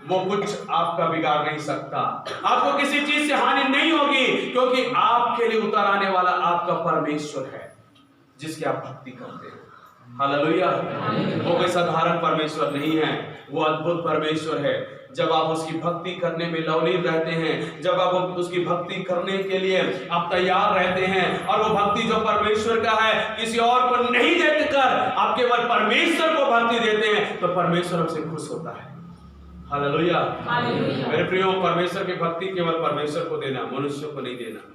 वो कुछ आपका बिगाड़ नहीं सकता। आपको किसी चीज से हानि नहीं होगी, क्योंकि आपके लिए उतर आने वाला आपका परमेश्वर है जिसकी आप भक्ति करते हैं। हालेलुया। वो कोई साधारण परमेश्वर नहीं है, वो अद्भुत परमेश्वर है। जब आप उसकी भक्ति करने में लवलीन रहते हैं, जब आप उसकी भक्ति करने के लिए आप तैयार रहते हैं, और वो भक्ति जो परमेश्वर का है किसी और को नहीं देकर आप केवल परमेश्वर को भक्ति देते हैं, तो परमेश्वर हमसे खुश होता है। हालेलुया। मेरे प्रियो, परमेश्वर की भक्ति केवल परमेश्वर को देना, मनुष्य को नहीं देना।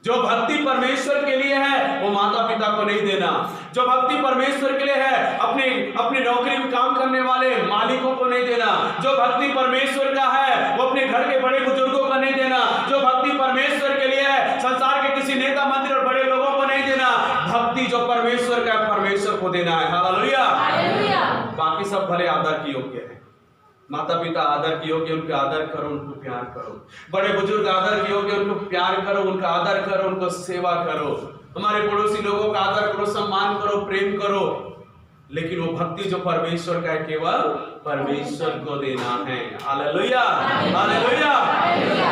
जो भक्ति परमेश्वर के लिए है वो माता पिता को नहीं देना। जो भक्ति परमेश्वर के लिए है अपनी नौकरी में काम करने वाले मालिकों को नहीं देना। जो भक्ति परमेश्वर का है वो अपने घर के बड़े बुजुर्गों को नहीं देना। जो भक्ति परमेश्वर के लिए है संसार के किसी नेता मंत्री और बड़े लोगों को नहीं देना। भक्ति जो परमेश्वर का है परमेश्वर को देना है। हालेलुया। बाकी सब भले आदर के योग्य है। माता पिता आदर के योग्य, उनका आदर करो, उनको प्यार करो। बड़े बुजुर्ग आदर के योग्य, उनको प्यार करो, उनका आदर करो, उनको सेवा करो। हमारे पड़ोसी लोगों का आदर करो, सम्मान करो, प्रेम करो। लेकिन वो भक्ति जो परमेश्वर का है केवल परमेश्वर को देना है। Hallelujah, hallelujah.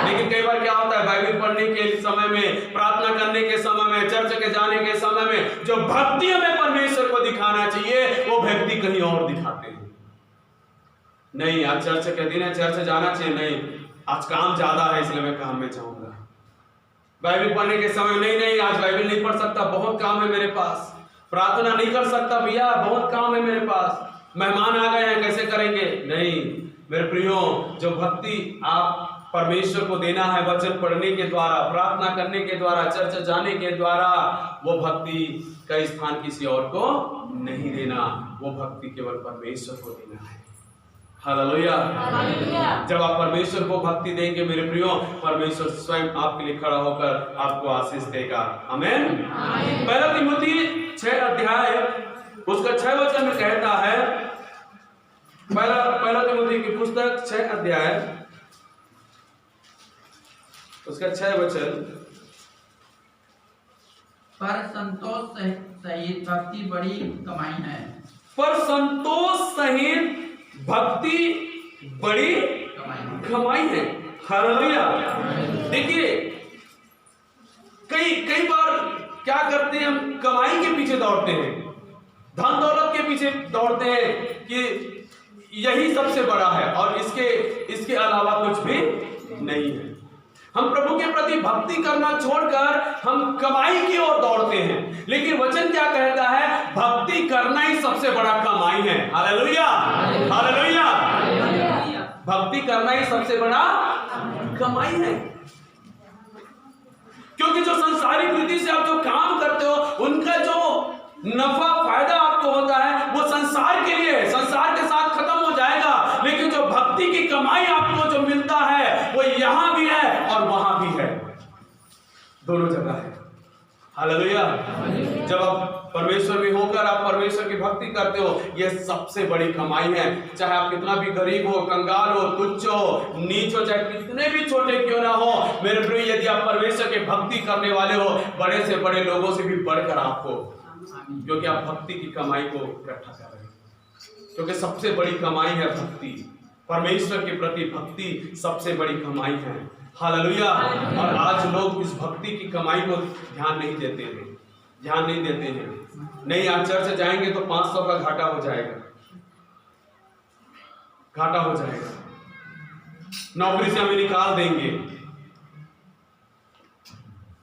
लेकिन कई बार क्या होता है, बाइबल पढ़ने के समय में, प्रार्थना करने के समय में, चर्च के जाने के समय में जो भक्ति हमें परमेश्वर को दिखाना चाहिए वो भक्ति कहीं और दिखाते हैं। नहीं, आज चर्च के दिन है, चर्च जाना चाहिए, नहीं आज काम ज्यादा है इसलिए मैं काम में जाऊंगा। बाइबल पढ़ने के समय नहीं आज बाइबल नहीं पढ़ सकता, बहुत काम है मेरे पास। प्रार्थना नहीं कर सकता भैया, बहुत काम है मेरे पास। मेहमान आ गए हैं, कैसे करेंगे? नहीं मेरे प्रियो, जो भक्ति आप परमेश्वर को देना है वचन पढ़ने के द्वारा, प्रार्थना करने के द्वारा, चर्च जाने के द्वारा, वो भक्ति का स्थान किसी और को नहीं देना। वो भक्ति केवल परमेश्वर को देना है। हालेलुया। जब आप परमेश्वर को भक्ति देंगे मेरे प्रियो, परमेश्वर स्वयं आपके लिए खड़ा होकर आपको आशीष देगा। आमीन। पहला तीमुथी 6 अध्याय उसका 6 वचन में कहता है, पहला तीमुथी की पुस्तक 6 अध्याय उसका 6 वचन, पर संतोष सहित भक्ति बड़ी कमाई है। पर संतोष सहित भक्ति बड़ी कमाई है। हालेलुया। देखिए कई बार क्या करते हैं, हम कमाई के पीछे दौड़ते हैं, धन दौलत के पीछे दौड़ते हैं कि यही सबसे बड़ा है और इसके अलावा कुछ भी नहीं है। हम प्रभु के प्रति भक्ति करना छोड़कर हम कमाई की ओर दौड़ते हैं। लेकिन वचन क्या कहता है, भक्ति करना ही सबसे बड़ा कमाई है। Hallelujah, hallelujah. भक्ति करना ही सबसे बड़ा कमाई है, क्योंकि जो संसारिक रीति से आप जो काम करते हो उनका जो नफा फायदा आपको होता है वो संसार के लिए, संसार के साथ खत्म हो जाएगा। लेकिन जो भक्ति की कमाई आपको जो मिलता है वो यहां भी है और वहां भी है, दोनों जगह है। हालेलुया। जब आप परमेश्वर में होकर आप परमेश्वर की भक्ति करते हो, यह सबसे बड़ी कमाई है। चाहे आप कितना भी गरीब हो, कंगाल हो, तुच्छ हो, नीच हो, चाहे कितने भी छोटे क्यों ना हो, मेरे प्रिय यदि आप परमेश्वर की भक्ति करने वाले हो, बड़े से बड़े लोगों से भी बढ़कर आपको, क्योंकि आप भक्ति की कमाई को इकट्ठा कर रहे हैं। क्योंकि सबसे बड़ी कमाई है भक्ति, परमेश्वर के प्रति भक्ति सबसे बड़ी कमाई है। हालेलुया। और आज लोग इस भक्ति की कमाई को ध्यान नहीं देते हैं। नहीं, आज चर्च जाएंगे तो 500 का घाटा हो जाएगा, नौकरी से हमें निकाल देंगे।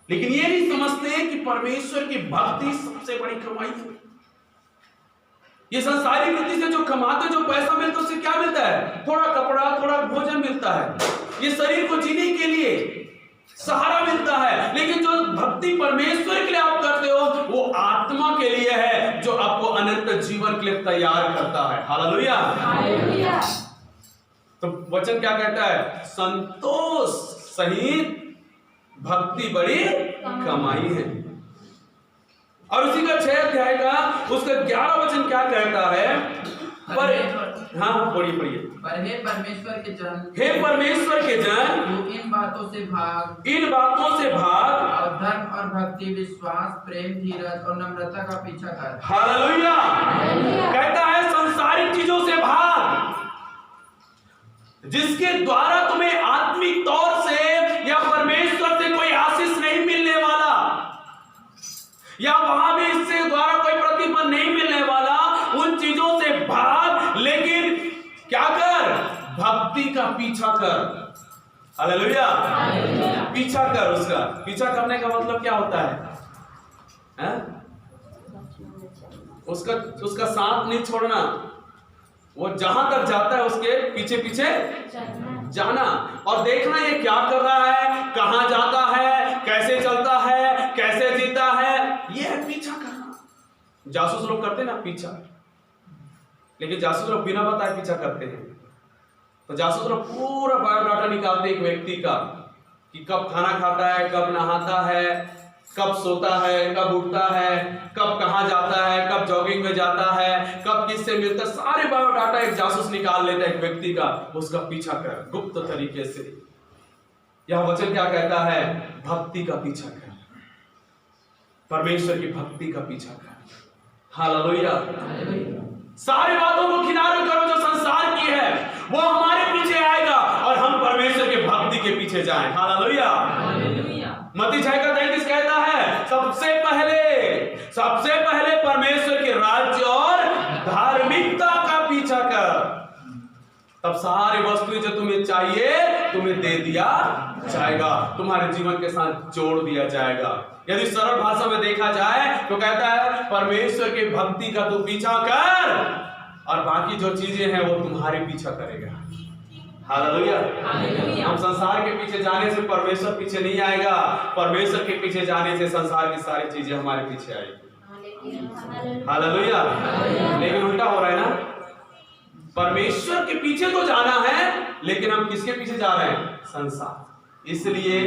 लेकिन ये नहीं समझते कि परमेश्वर की भक्ति सबसे बड़ी कमाई है। ये संसारिक रीति से जो कमाते, जो पैसा मिलता है उससे क्या मिलता है? थोड़ा कपड़ा, थोड़ा भोजन मिलता है, ये शरीर को जीने के लिए सहारा मिलता है। लेकिन जो भक्ति परमेश्वर के लिए आप करते हो वो आत्मा के लिए है, जो आपको अनंत जीवन के लिए तैयार करता है। Hallelujah, hallelujah. तो वचन क्या कहता है? संतोष सहित भक्ति बड़ी कमाई है। और उसी का 6 अध्याय का उसका 11 वचन क्या कहता है? हाँ पढ़िए पढ़िए। पर हे परमेश्वर के जन, हे परमेश्वर के जन, तू इन बातों से भाग और धर्म और भक्ति, विश्वास, प्रेम, धीरज और नम्रता का पीछा कर। हालेलुया। कहता है संसारिक चीजों से भाग, जिसके द्वारा तुम्हें आत्मिक तौर से या परमेश्वर से कोई आशीष नहीं मिलने वाला, या वहां भी इससे द्वारा कोई प्रतिफल नहीं मिलने वाला, उन चीजों से भाग। लेकिन क्या कर? भक्ति का पीछा कर। हालेलुया। पीछा कर। उसका पीछा करने का मतलब क्या होता है? उसका साथ नहीं छोड़ना, वो जहां तक जाता है उसके पीछे पीछे जाना और देखना ये क्या कर रहा है, कहां जाता है, कैसे चलता है, कैसे जीता है, ये है पीछा करना। जासूस लोग करते हैं ना पीछा, लेकिन जासूस लोग बिना बताए पीछा करते हैं। तो जासूस लोग पूरा बायोडाटा निकालते हैं एक व्यक्ति का, कि कब खाना खाता है, कब नहाता है, कब सोता है, कब उठता है, कब कहां जाता है, कब जॉगिंग में जाता है, कब किससे मिलता है, सारे बायोडाटा एक जासूस निकाल लेता है एक व्यक्ति का। उसका पीछा कर गुप्त तरीके से। यह वचन क्या कहता है? भक्ति का पीछा कर, परमेश्वर की भक्ति का पीछा कर। हालेलुया। सारी बातों को किनारे करो जो संसार की है, वो हमारे पीछे आएगा और हम परमेश्वर के भक्ति के पीछे जाएं। हालेलुया। मत्ती 6:33 कहता है सबसे पहले परमेश्वर के राज्य और धार्मिकता का पीछा कर, तब सारी वस्तुएं जो तुम्हें चाहिए तुम्हें दे दिया जाएगा, तुम्हारे जीवन के साथ जोड़ दिया जाएगा। यदि सरल भाषा में देखा जाए तो कहता है परमेश्वर के भक्ति का तू पीछा कर और बाकी जो चीजें हैं वो तुम्हारे पीछा करेगा। हालेलुया। हम संसार के पीछे जाने से परमेश्वर पीछे नहीं आएगा, परमेश्वर के पीछे जाने से संसार की सारी चीजें हमारे पीछे आएगी। हालेलुया। लेकिन उल्टा हो रहा है ना, परमेश्वर के पीछे तो जाना है लेकिन हम किसके पीछे जा रहे हैं? संसार। इसलिए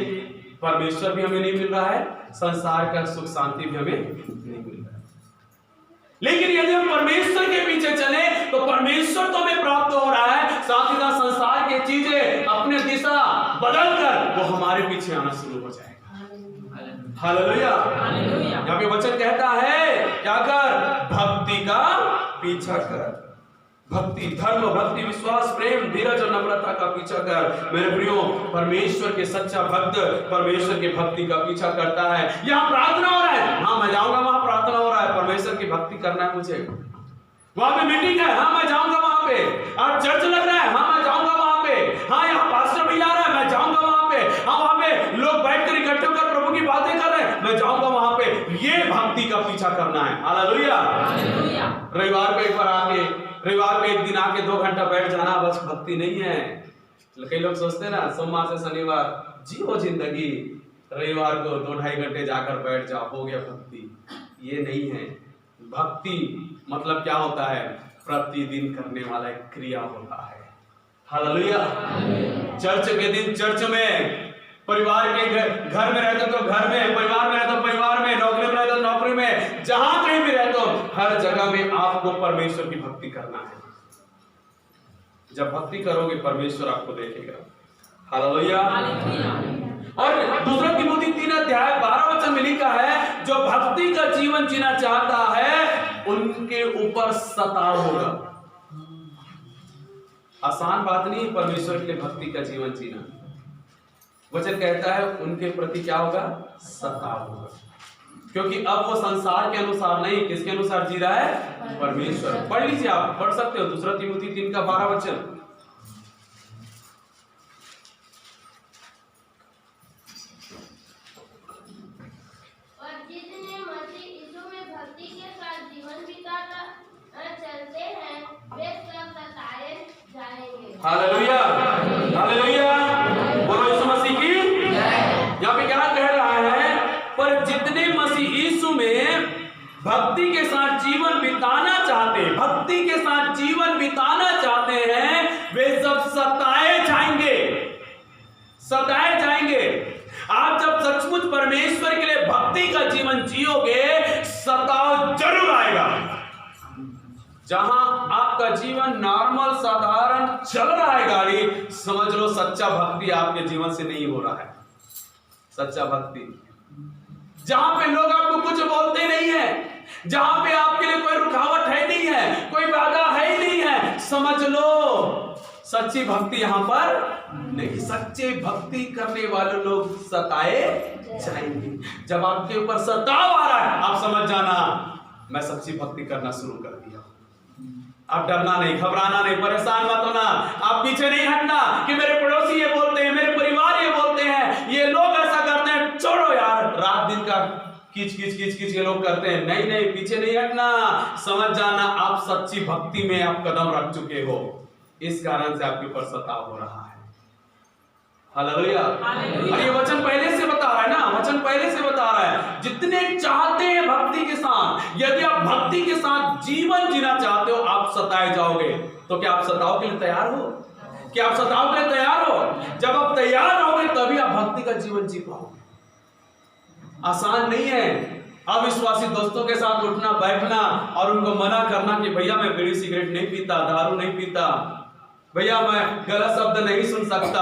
परमेश्वर भी हमें नहीं मिल रहा है, संसार का सुख शांति भी हमें नहीं मिल रहा है। लेकिन यदि हम परमेश्वर के पीछे चले तो परमेश्वर तो हमें प्राप्त हो रहा है, साथ ही साथ संसार की चीजें अपने दिशा बदलकर वो हमारे पीछे आना शुरू हो जाएगा। हालेलुया। यहाँ पे वचन कहता है क्या कर? भक्ति का पीछा कर। भक्ति, धर्म, भक्ति, विश्वास, प्रेम, धीरज और नम्रता का पीछा कर। मेरे प्रियो, परमेश्वर के सच्चा भक्त परमेश्वर के भक्ति का पीछा करता है। यहाँ प्रार्थना हो रहा है, हाँ मैं जाऊंगा, वहां प्रार्थना हो रहा है, परमेश्वर की भक्ति करना है मुझे। वहां पे मीटिंग है, हाँ मैं जाऊंगा वहां पे। आज चर्च लग रहा है, हाँ मैं जाऊंगा वहां पे। हाँ यहाँ पास्टर भी आ रहा है, मैं जाऊंगा वहां पे। हाँ वहां पे लोग बैठकर इकट्ठे होकर प्रभु की बातें कर रहे हैं, मैं जाऊंगा वहां पे। ये भक्ति का पीछा करना है। हालेलुया। रविवार पे एक बार आके, रविवार पे एक दिन आके 2 घंटा बैठ जाना बस भक्ति नहीं है। कई लोग सोचते हैं ना सोमवार से शनिवार जियो जिंदगी, रविवार को 2-2.5 घंटे जाकर बैठ जाओ, हो गया भक्ति। ये नहीं है। भक्ति मतलब क्या होता है? प्रतिदिन करने वाला एक क्रिया होता है। हालेलुया। चर्च के दिन चर्च में, परिवार के घर में रहते तो घर में, परिवार में रहते तो परिवार में, नौकरी में रहते तो नौकरी में, जहां कहीं भी रहते हो हर जगह में आपको परमेश्वर की भक्ति करना है। जब भक्ति करोगे परमेश्वर आपको देखेगा। हालेलुया। और दूसरा तिमोथी 3:12 में लिखा है जो भक्ति का जीवन जीना चाहता है उनके ऊपर सताव होगा। आसान बात नहीं परमेश्वर के लिए भक्ति का जीवन जीना। वचन कहता है उनके प्रति क्या होगा? सताव होगा, क्योंकि अब वो संसार के अनुसार नहीं, किसके अनुसार जी रहा है? परमेश्वर। पढ़ लीजिए, आप पढ़ सकते हो, दूसरा तिमोथी 3:12 वचन। और जितने मसीह यीशु में भक्ति के साथ जीवन बिताकर चलते हैं वे सब सताए जाएंगे। हालेलुया। हालेलुया। बोलो यीशु मसीह की। यहाँ पे क्या कह रहा है? पर जितने मसीह यीशु में भक्ति के साथ जीवन बिताना चाहते हैं, भक्ति के साथ जीवन बिताना चाहते हैं, वे सब सताए जाएंगे। सताए जाएंगे। आप जब सचमुच परमेश्वर के लिए भक्ति का जीवन जियोगे, सताव जरूर आएगा। जहां आपका जीवन नॉर्मल साधारण चल रहा है गाड़ी, समझ लो सच्चा भक्ति आपके जीवन से नहीं हो रहा है। सच्चा भक्ति जहां पे लोग आपको कुछ बोलते नहीं है, जहां पे आपके लिए कोई रुकावट है नहीं है, कोई बाधा है ही नहीं है, समझ लो सच्ची भक्ति यहां पर नहीं। सच्चे भक्ति करने वाले लोग सताए जाएंगे। जब आपके ऊपर सताव आ रहा है, आप समझ जाना मैं सच्ची भक्ति करना शुरू कर दिया। आप डरना नहीं, घबराना नहीं, परेशान मत होना, आप पीछे नहीं हटना कि मेरे पड़ोसी ये बोलते हैं, मेरे परिवार ये बोलते हैं, ये लोग ऐसा करते हैं, छोड़ो यार, रात दिन का किच किच किच किच ये लोग करते हैं। नहीं नहीं, पीछे नहीं हटना, समझ जाना आप सच्ची भक्ति में आप कदम रख चुके हो, इस कारण से आपके ऊपर सताव हो रहा है। हालेलुया। और ये वचन पहले से बता रहा है ना, वचन पहले से बता रहा है, जितने चाहते हैं भक्ति के साथ, यदि आप भक्ति के साथ जीवन जीना चाहते हो, आप सताए जाओगे। तो क्या आप सताव के लिए तैयार हो? क्या आप सताव के लिए तैयार हो? जब आप तैयार होगे तभी आप भक्ति का जीवन जी पाओगे। आसान नहीं है अविश्वासी दोस्तों के साथ उठना बैठना और उनको मना करना कि भैया मैं बीड़ी सिगरेट नहीं पीता, दारू नहीं पीता, भैया मैं गलत शब्द नहीं सुन सकता।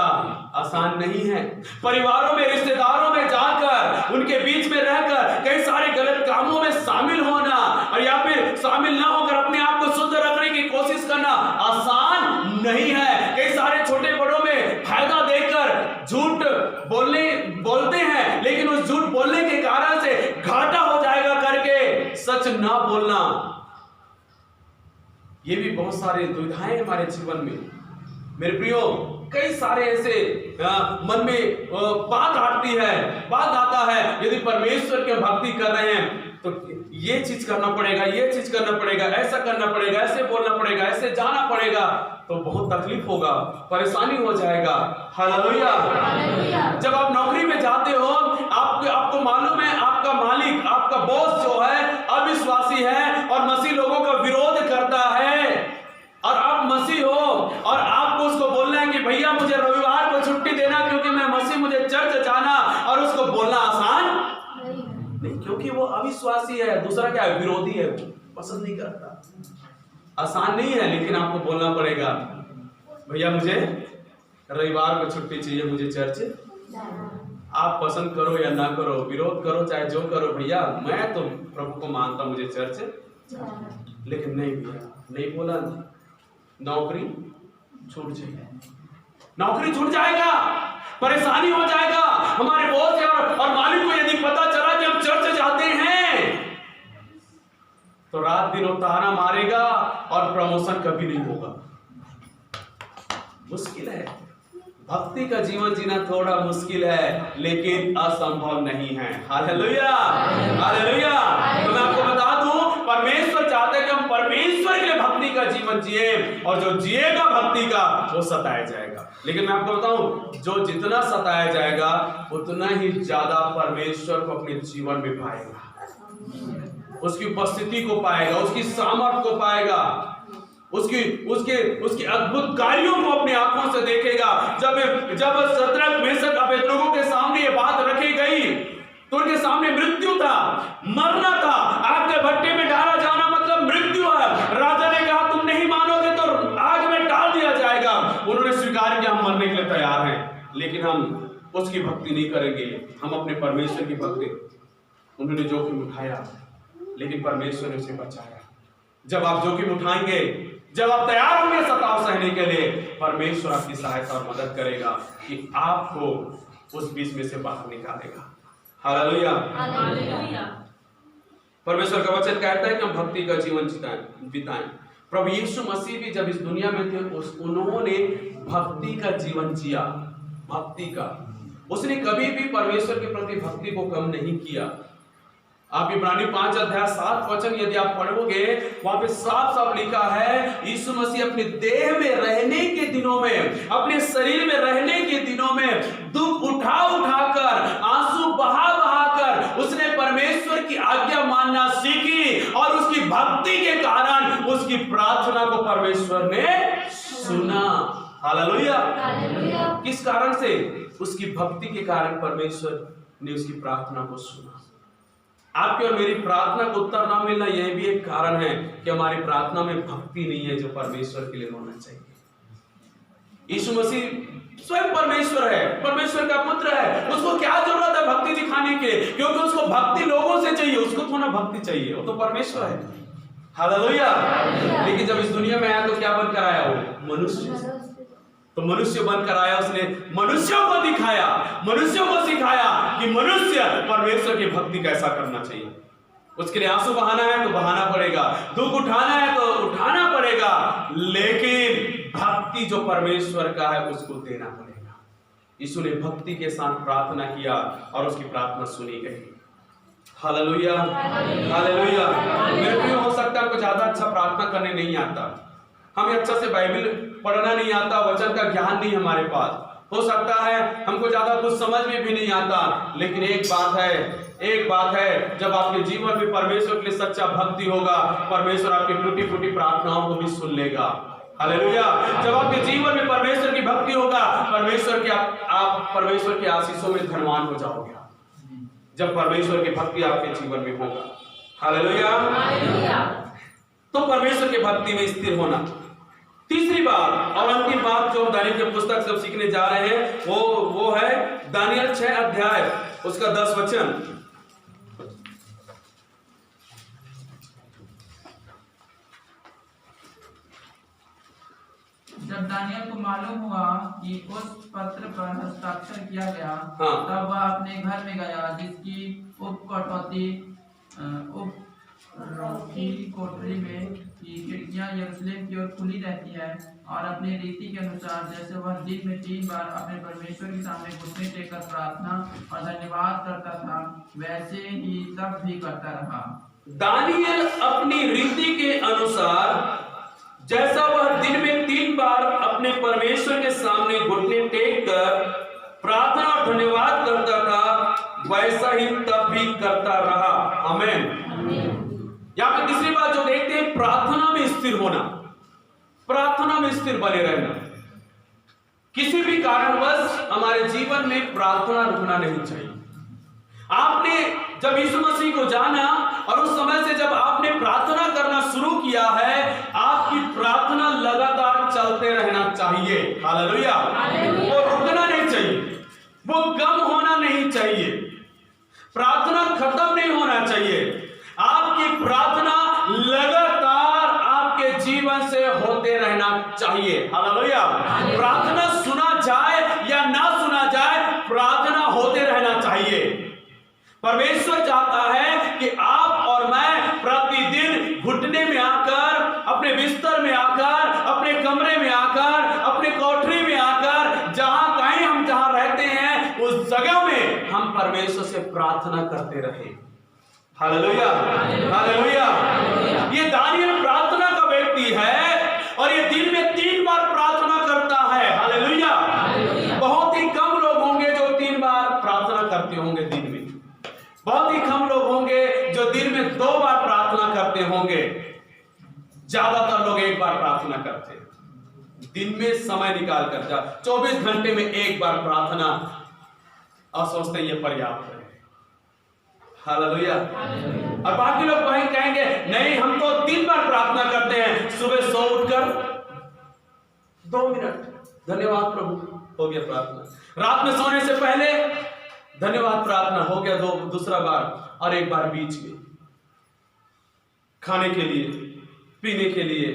आसान नहीं है। परिवारों में, रिश्तेदारों में जाकर उनके बीच में रहकर कई सारे गलत कामों में शामिल होना और या फिर शामिल ना होकर अपने आप को शुद्ध रखने की कोशिश करना आसान नहीं है। कई सारे छोटे बड़ों में फायदा देकर झूठ बोलते हैं, लेकिन उस झूठ बोलने के कारण से घाटा हो जाएगा करके सच ना बोलना, ये भी बहुत सारी दुविधाएं हमारे जीवन में। मेरे प्रियो, कई सारे ऐसे मन में बात आता है, यदि परमेश्वर की भक्ति कर रहे हैं तो ये चीज करना पड़ेगा, ये चीज करना पड़ेगा, ऐसा करना पड़ेगा, ऐसे बोलना पड़ेगा, ऐसे जाना पड़ेगा, तो बहुत तकलीफ होगा, परेशानी हो जाएगा। हालेलुया। जब आप नौकरी में जाते हो, आपको मालूम है आपका मालिक, आपका बॉस जो है अविश्वासी है और मसीह लोगों का विरोध करता है, और आप मसीह हो और आपको उसको बोलना है कि भैया मुझे रविवार को छुट्टी देना क्योंकि मैं मसीह, मुझे चर्च जाना, और उसको बोलना आसान नहीं, क्योंकि वो अविश्वासी है। दूसरा क्या है, विरोधी है, वो पसंद नहीं करता। आसान नहीं है, लेकिन आपको बोलना पड़ेगा भैया मुझे रविवार को छुट्टी चाहिए, मुझे चर्च। आप पसंद करो या ना करो, विरोध करो चाहे जो करो, भैया मैं तो प्रभु को मानता, मुझे चर्च। लेकिन नहीं भैया, नहीं बोला, नौकरी छूट जाएगी, नौकरी छूट जाएगा, परेशानी हो जाएगा। हमारे बॉस और मालिक को यदि पता चला कि हम चर्च जाते हैं तो रात दिन ताना मारेगा और प्रमोशन कभी नहीं होगा। मुश्किल है, भक्ति का जीवन जीना थोड़ा मुश्किल है, लेकिन असंभव नहीं है। Hallelujah, hallelujah. तो मैं आपको बता दूं, परमेश्वर चाहते हैं कि हम परमेश्वर के लिए भक्ति का जीवन जिए, और जो जिएगा भक्ति का वो सताया जाएगा। लेकिन मैं आपको बताऊं, जो जितना सताया जाएगा उतना ही ज्यादा परमेश्वर को अपने जीवन में पाएगा, उसकी उपस्थिति को पाएगा, उसकी सामर्थ को पाएगा, उसके अद्भुत कार्यों को अपनी आंखों से देखेगा। जब शद्रक मेशक अबेदनगो के सामने ये बात रखी गई तो उनके सामने मृत्यु था, मरना था, आग के भट्टे में डाला जाना मतलब मृत्यु है। राजा ने कहा तुम नहीं मानोगे तो आग में डाल दिया जाएगा। उन्होंने स्वीकार किया, हम मरने के लिए तैयार हैं, लेकिन हम उसकी भक्ति नहीं करेंगे, हम अपने परमेश्वर की भक्ति। उन्होंने जोखिम उठाया, लेकिन परमेश्वर ने उसे बचाया। जब आप जोखिम उठाएंगे, जब आप तैयार होंगे सताव सहने के लिए, परमेश्वर आपकी सहायता और मदद करेगा कि आपको उस बीच में से बाहर निकालेगा। Hallelujah, hallelujah. परमेश्वर का वचन कहता है कि हम भक्ति का जीवन बिताएं। प्रभु यीशु मसीह भी जब इस दुनिया में थे, उन्होंने भक्ति का जीवन जिया। भक्ति का, उसने कभी भी परमेश्वर के प्रति भक्ति को कम नहीं किया। आप इब्रानी 5 अध्याय 7 वचन यदि आप पढ़ोगे, वहां पे साफ साफ लिखा है, यीशु मसीह अपने देह में रहने के दिनों में, अपने शरीर में रहने के दिनों में दुख उठा उठाकर, आंसू बहा बहाकर उसने परमेश्वर की आज्ञा मानना सीखी, और उसकी भक्ति के कारण उसकी प्रार्थना को परमेश्वर ने सुना। Hallelujah, hallelujah. किस कारण से? उसकी भक्ति के कारण परमेश्वर ने उसकी प्रार्थना को सुना। आपकी और मेरी प्रार्थना को उत्तर ना मिलना यह भी एक कारण है कि हमारी प्रार्थना में भक्ति नहीं है जो परमेश्वर के लिए होना चाहिए। यीशु मसीह स्वयं परमेश्वर है, परमेश्वर का पुत्र है, उसको क्या जरूरत है भक्ति दिखाने के? क्योंकि उसको भक्ति लोगों से चाहिए, उसको थोड़ा भक्ति चाहिए, वो तो परमेश्वर है। हालेलुया। लेकिन जब इस दुनिया में आया तो क्या बनकर आया? वो मनुष्य। तो मनुष्य बनकर आया, उसने मनुष्यों को दिखाया, मनुष्यों को सिखाया कि मनुष्य परमेश्वर की भक्ति कैसा करना चाहिए। उसके लिए आंसू बहाना है तो बहाना पड़ेगा, दुख उठाना है तो उठाना पड़ेगा, लेकिन भक्ति जो परमेश्वर का है उसको देना पड़ेगा। यीशु ने भक्ति के साथ प्रार्थना किया और उसकी प्रार्थना सुनी गई। Hallelujah, hallelujah. मेरे को हो सकता है कुछ ज्यादा अच्छा प्रार्थना करने नहीं आता, हमें अच्छा से बाइबल पढ़ना नहीं आता, वचन का ज्ञान नहीं हमारे पास, हो सकता है हमको ज्यादा कुछ समझ में भी नहीं आता, लेकिन एक बात है, जब आपके जीवन में परमेश्वर के लिए सच्चा भक्ति होगा, परमेश्वर आपकी टूटी फूटी प्रार्थनाओं को भी सुन लेगा। हालेलुया। जब आपके जीवन में परमेश्वर की भक्ति होगा, आप परमेश्वर के आशीषों में धनवान हो जाओगे, जब परमेश्वर की भक्ति आपके जीवन में होगा। हालेलुया। तो परमेश्वर की भक्ति में स्थिर होना। तीसरी बात और अंतिम बात जो हम दानियल की पुस्तक से सीखने जा रहे हैं वो है दानियल 6 अध्याय उसका 10 वचन। जब दानियल को मालूम हुआ कि उस पत्र पर हस्ताक्षर किया गया, तब वह अपने घर में गया, जिसकी कोठरी में की खिड़कियां यरूशलेम की ओर खुली रहती है, और अपनी रीति के अनुसार जैसे वह दिन में 3 बार अपने परमेश्वर के सामने घुटने टेककर प्रार्थना और धन्यवाद करता था, वैसे ही तब भी करता रहा। दानियल अपनी रीति के अनुसार जैसा वह दिन में 3 बार अपने परमेश्वर के सामने घुटने टेक कर प्रार्थना और धन्यवाद करता था, वैसा ही तब भी करता रहा। आमीन। यहाँ पे तीसरी बात जो देखते हैं, प्रार्थना में स्थिर होना, प्रार्थना में स्थिर बने रहना। किसी भी कारणवश हमारे जीवन में प्रार्थना रुकना नहीं चाहिए। आपने जब यीशु मसीह को जाना और उस समय से जब आपने प्रार्थना करना शुरू किया है, आपकी प्रार्थना लगातार चलते रहना चाहिए। हालेलुया। वो रुकना नहीं चाहिए, वो कम होना नहीं चाहिए, प्रार्थना खत्म नहीं होना चाहिए। आपकी प्रार्थना लगातार आपके जीवन से होते रहना चाहिए। हालेलुया। प्रार्थना सुना जाए या ना सुना जाए, प्रार्थना होते रहना चाहिए। परमेश्वर चाहता है कि आप और मैं प्रतिदिन घुटने में आकर, अपने बिस्तर में आकर, अपने कमरे में आकर, अपने कोठरी में आकर, जहां कहीं हम जहां रहते हैं उस जगह में हम परमेश्वर से प्रार्थना करते रहे। Hallelujah, hallelujah. ये दानियल प्रार्थना का व्यक्ति है और ये दिन में 3 बार प्रार्थना करता है। हालेलुया। बहुत ही कम लोग होंगे जो 3 बार प्रार्थना करते होंगे दिन में, बहुत ही कम लोग होंगे जो दिन में 2 बार प्रार्थना करते होंगे। ज्यादातर लोग 1 बार प्रार्थना करते हैं। दिन में समय निकाल कर 24 घंटे में 1 बार प्रार्थना, और सोचते हैं ये पर्याप्त है। हालेलुया। और बाकी लोग वहीं कहेंगे नहीं, हम तो 3 बार प्रार्थना करते हैं। सुबह सो उठकर 2 मिनट धन्यवाद प्रभु, हो गया प्रार्थना। रात में सोने से पहले धन्यवाद प्रार्थना, हो गया दूसरा बार, और 1 बार बीच में खाने के लिए, पीने के लिए,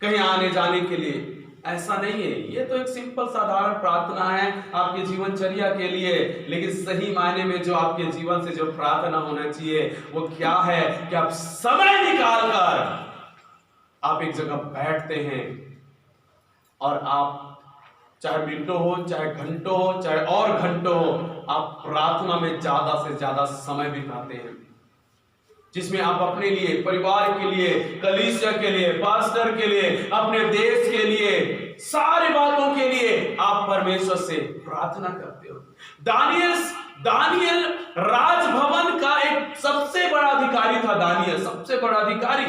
कहीं आने जाने के लिए। ऐसा नहीं है, ये तो एक सिंपल साधारण प्रार्थना है आपके जीवनचर्या के लिए। लेकिन सही मायने में जो आपके जीवन से जो प्रार्थना होना चाहिए वो क्या है कि आप समय निकालकर आप एक जगह बैठते हैं और आप चाहे मिनटों हो, चाहे घंटों हो, चाहे और घंटों हो, आप प्रार्थना में ज्यादा से ज्यादा समय बिताते हैं, जिसमें आप अपने लिए, परिवार के लिए, कलीसिया के लिए, पास्टर के लिए, अपने देश के लिए, सारी बातों के लिए आप परमेश्वर से प्रार्थना करते हो। दानियल राजभवन का एक सबसे बड़ा अधिकारी था। दानियल सबसे बड़ा अधिकारी,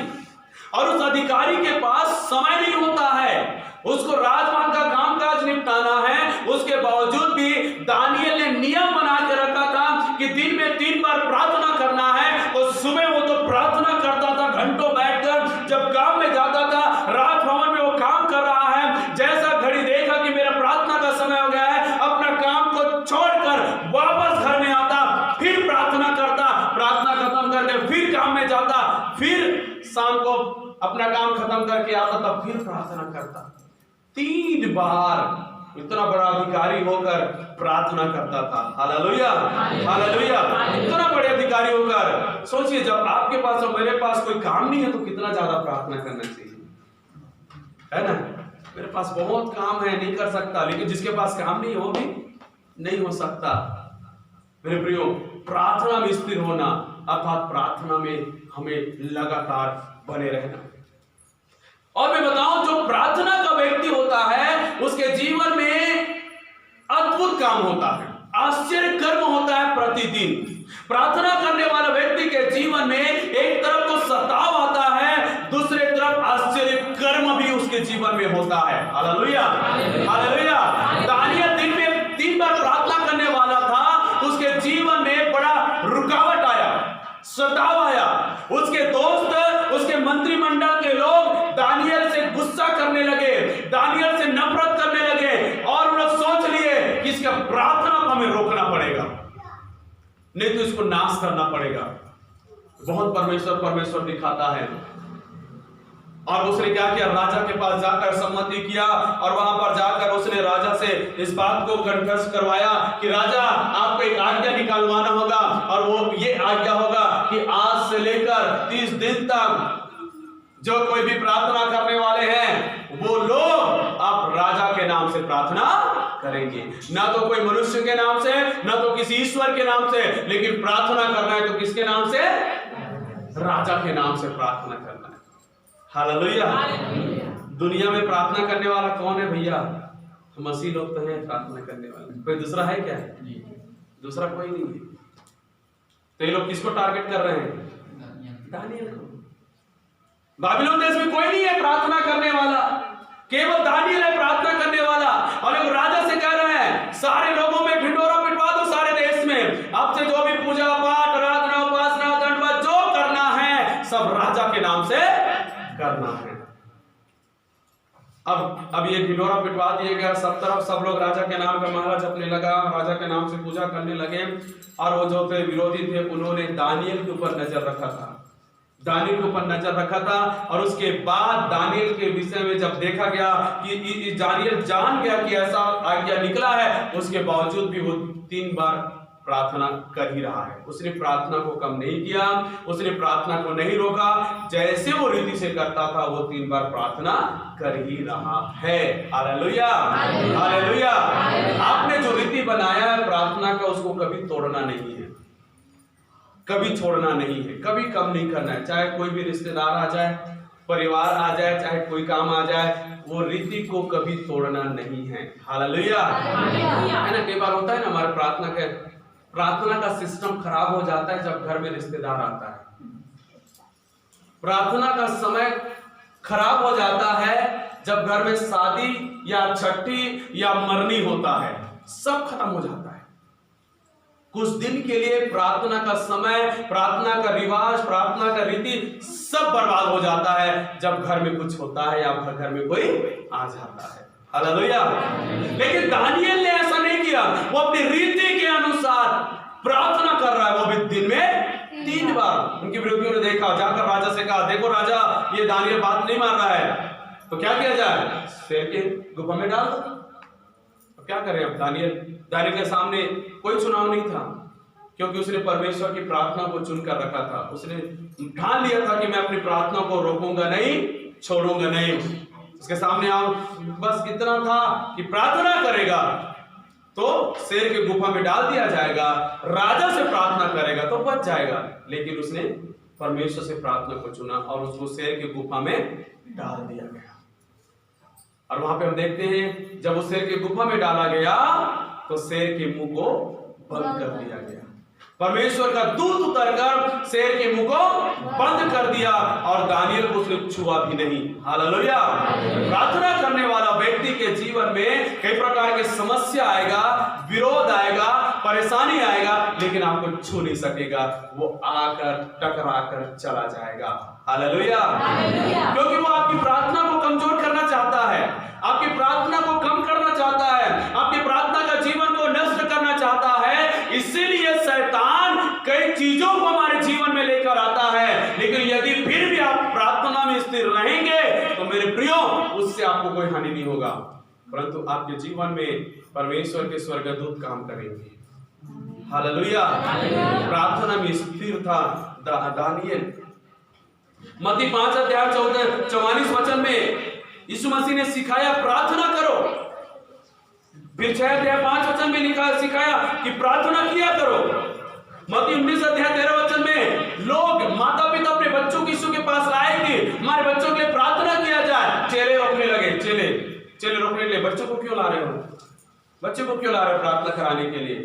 और उस अधिकारी के पास समय नहीं होता है, उसको राजभवन का कामकाज निपटाना है। उसके बावजूद भी दानियल ने नियम बना के रखा था कि दिन में 3 बार प्रार्थना करना है, तो सुबह वो तो प्रार्थना करता था घंटों बैठकर, जब काम में जाता था, राज भवन में वो काम कर रहा है, जैसा घड़ी देखा कि मेरा प्रार्थना का समय हो गया है, अपना काम को छोड़कर वापस घर में आता, फिर प्रार्थना करता, प्रार्थना खत्म करके फिर काम में जाता, फिर शाम को अपना काम खत्म करके आता, तब फिर प्रार्थना करता। 3 बार इतना बड़ा अधिकारी होकर प्रार्थना करता था। Hallelujah, hallelujah. इतना बड़े अधिकारी होकर सोचिए, जब आपके पास और मेरे पास कोई काम नहीं है तो कितना ज्यादा प्रार्थना करना चाहिए, है ना। मेरे पास बहुत काम है, नहीं कर सकता, लेकिन जिसके पास काम नहीं है वो भी नहीं हो सकता। मेरे प्रियो, प्रार्थना में स्थिर होना अर्थात प्रार्थना में हमें लगातार बने रहना। और मैं बताऊं, जो प्रार्थना का व्यक्ति होता है उसके जीवन में अद्भुत काम होता है, आश्चर्य कर्म होता है प्रतिदिन। प्रार्थना करने वाला व्यक्ति के जीवन में एक तरफ तो सताव आता है, दूसरे तरफ आश्चर्य कर्म भी उसके जीवन में होता है। Hallelujah, hallelujah. दानियल दिन में 3 बार प्रार्थना करने वाला था, उसके जीवन में बड़ा रुकावट आया, सताव आया। उसके दोस्त, उसके मंत्रिमंडल के लोग दानियल से गुस्सा करने लगे, दानियल से नफरत करने लगे, और उन लोग सोच लिए कि इसका प्रार्थना को हमें रोकना पड़ेगा, नहीं तो इसको नाश करना पड़ेगा। बहुत परमेश्वर दिखाता है। और उसने क्या किया, राजा के पास जाकर सम्मति किया, और वहां पर जाकर उसने राजा से इस बात को कंठस्थ करवाया कि राजा, आपको एक आज्ञा निकालवाना होगा, और वो ये आज्ञा होगा कि आज से लेकर 30 दिन तक जो कोई भी प्रार्थना करने वाले हैं वो लोग अब राजा के नाम से प्रार्थना करेंगे, ना तो कोई मनुष्य के नाम से, ना तो किसी ईश्वर के नाम से, लेकिन प्रार्थना करना है तो किसके नाम से? राजा के नाम से प्रार्थना करना है। हालेलुया। दुनिया में प्रार्थना करने वाला कौन है भैया? हम मसीह लोग तो हैं प्रार्थना करने वाले, कोई दूसरा है क्या? दूसरा कोई नहीं है। तो ये लोग किसको टारगेट कर रहे हैं? दानियल को। बाबिलोन देश में कोई नहीं है प्रार्थना करने वाला, केवल दानियल है प्रार्थना करने वाला। और एक राजा से कह रहे हैं, सारे लोगों में ढिंढोरा पिटवा दो सारे देश में, अब से जो भी पूजा पाठ, आराधना, उपासना, दंडवत जो करना है सब राजा के नाम से करना है। अब ये ढिंढोरा पिटवा दिया गया, सब तरफ सब लोग राजा के नाम का माला जपने लगा, राजा के नाम से पूजा करने लगे। और वो जो थे विरोधी थे, उन्होंने दानियल के ऊपर नजर रखा था, दानियल के ऊपर नजर रखा था। और उसके बाद दानियल के विषय में जब देखा गया कि दानियल जान गया कि ऐसा आज्ञा निकला है, उसके बावजूद भी वो 3 बार प्रार्थना कर ही रहा है। उसने प्रार्थना को कम नहीं किया, उसने प्रार्थना को नहीं रोका, जैसे वो रीति से करता था वो 3 बार प्रार्थना कर ही रहा है। Hallelujah, hallelujah. आपने जो रीति बनाया है प्रार्थना का, उसको कभी तोड़ना नहीं है, कभी छोड़ना नहीं है, कभी कम नहीं करना है। चाहे कोई भी रिश्तेदार आ जाए, परिवार आ जाए, चाहे कोई काम आ जाए, वो रीति को कभी तोड़ना नहीं है। हालेलुया, है ना। कई बार होता है ना, हमारे प्रार्थना का सिस्टम खराब हो जाता है जब घर में रिश्तेदार आता है। प्रार्थना का समय खराब हो जाता है जब घर में शादी या छठी या मरनी होता है, सब खत्म हो जाता है। कुछ दिन के लिए प्रार्थना का समय, प्रार्थना का रिवाज, प्रार्थना का रीति सब बर्बाद हो जाता है जब घर में कुछ होता है या घर में कोई आ जाता है। हालेलुया। लेकिन दानियल ने ऐसा नहीं किया, वो अपनी रीति के अनुसार प्रार्थना कर रहा है, वो भी दिन में 3 बार। उनके विरोधियों ने देखा, जाकर राजा से कहा, देखो राजा, ये दानियल बात नहीं मान रहा है, तो क्या किया जाए? शेर के गुफा में डाल दो। तो क्या करें अब? दानियल के सामने कोई चुनाव नहीं था, क्योंकि उसने परमेश्वर की प्रार्थना को चुनकर रखा था। उसने ठान लिया था कि मैं अपनी प्रार्थना को रोकूंगा नहीं, छोड़ूंगा नहीं। उसके सामने आओ, बस इतना था कि प्रार्थना करेगा तो शेर के गुफा में डाल दिया जाएगा, राजा से प्रार्थना करेगा तो बच जाएगा। लेकिन उसने परमेश्वर से प्रार्थना को चुना और उसको शेर के गुफा में डाल दिया गया। और वहां पे हम देखते हैं, जब उस शेर के गुफा में डाला गया तो शेर के मुंह को बंद कर दिया गया। परमेश्वर का दूत उतरकर शेर के मुंह को बंद कर दिया और दानियल को उसने छुआ भी नहीं। हालेलुया। प्रार्थना करने वाला व्यक्ति के जीवन में कई प्रकार की समस्या आएगा, विरोध आएगा, परेशानी आएगा, लेकिन आपको छू नहीं सकेगा। वो आकर टकरा कर चला जाएगा। हालेलुया। क्योंकि वो आपकी प्रार्थना को कमजोर करना चाहता है, आपकी प्रार्थना को कम करना चाहता है, आपकी प्रार्थना का जीवन को नष्ट करना चाहता है। इसीलिए शैतान कई चीजों को हमारे जीवन में लेकर आता है, लेकिन यदि फिर भी आप प्रार्थना में स्थिर रहेंगे तो मेरे प्रियो, उससे आपको कोई हानि नहीं होगा, परंतु आपके जीवन में परमेश्वर के स्वर्गदूत काम करेंगे। हालेलुया। प्रार्थना में स्थिर था दानियल। मत्ती 5 अध्याय 44 वचन में यीशु मसीह ने सिखाया प्रार्थना करो। फिर 6 अध्याय 5 वचन में सिखाया कि प्रार्थना किया करो। मत्ती 19 अध्याय 13 वचन में लोग माता पिता अपने बच्चों को यीशु के पास लाए कि हमारे बच्चों के लिए प्रार्थना किया जाए। चेले रोकने लगे। चेले रोकने लगे, बच्चों को क्यों ला रहे हो, बच्चों को क्यों ला रहे हो प्रार्थना कराने के लिए।